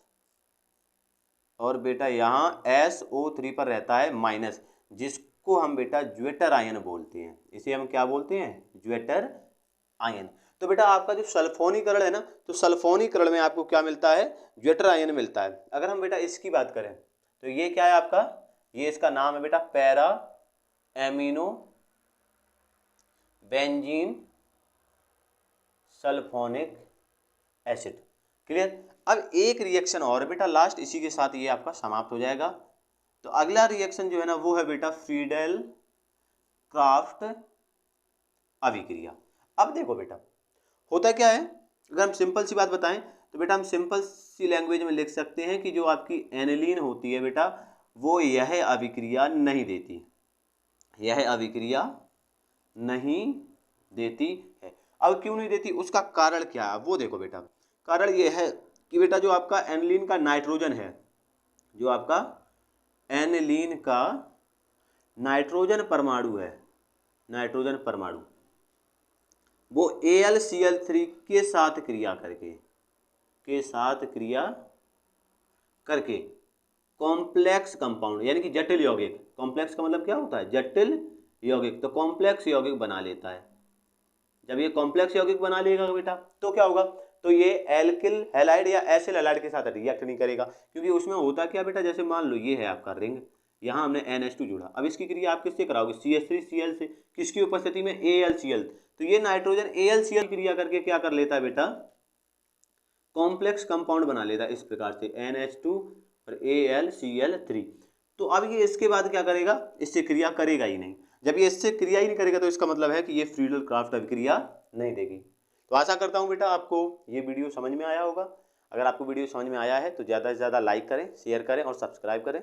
और बेटा यहाँ SO3 पर रहता है माइनस, जिसको हम बेटा ज्वेटर आयन बोलते हैं। इसे हम क्या बोलते हैं, ज्वेटर आयन। तो बेटा आपका जो सल्फोनीकरण है ना, तो सल्फोनीकरण में आपको क्या मिलता है, ज्वेटर आयन मिलता है। अगर हम बेटा इसकी बात करें तो ये क्या है आपका, ये इसका नाम है बेटा para amino benzene sulphonic acid. Clear. अब एक रिएक्शन और बेटा लास्ट, इसी के साथ ये आपका समाप्त हो जाएगा। तो अगला रिएक्शन जो है ना वो है बेटा फ्रीडेल क्राफ्ट अभिक्रिया। अब देखो बेटा होता क्या है, अगर हम सिंपल सी बात बताएं तो बेटा हम सिंपल सी लैंग्वेज में लिख सकते हैं कि जो आपकी एनिलीन होती है बेटा वो यह अभिक्रिया नहीं देती, यह अभिक्रिया नहीं देती है। अब क्यों नहीं देती, उसका कारण क्या है वो देखो बेटा। कारण ये है कि बेटा जो आपका एनिलीन का नाइट्रोजन है, जो आपका एनिलीन का नाइट्रोजन परमाणु है, नाइट्रोजन परमाणु वो AlCl3 के साथ क्रिया करके कॉम्प्लेक्स कंपाउंड यानी कि जटिल यौगिक, कॉम्प्लेक्स का मतलब क्या होता है, जटिल यौगिक, तो कॉम्प्लेक्स यौगिक बना लेता है। जब ये कॉम्प्लेक्स यौगिक बना लेगा बेटा तो क्या होगा, तो ये एल्किल हैलाइड या एसिल हैलाइड के साथ रिएक्ट नहीं करेगा, क्योंकि उसमें होता क्या बेटा, जैसे मान लो ये है आपका रिंग, यहाँ हमने NH2 जोड़ा, अब इसकी क्रिया आप किससे कराओगे, CH3Cl से, किसकी उपस्थिति में, AlCl। तो ये नाइट्रोजन AlCl क्रिया करके क्या कर लेता है बेटा, कॉम्प्लेक्स कंपाउंड बना लेता है इस प्रकार से NH2 और AlCl3। तो अब ये इसके बाद क्या करेगा, इससे क्रिया करेगा ही नहीं। जब ये इससे क्रिया ही नहीं करेगा तो इसका मतलब है कि ये फ्रीडेल क्राफ्ट अभिक्रिया नहीं देगी। तो आशा करता हूँ बेटा आपको ये वीडियो समझ में आया होगा। अगर आपको वीडियो समझ में आया है तो ज़्यादा से ज़्यादा लाइक करें, शेयर करें और सब्सक्राइब करें।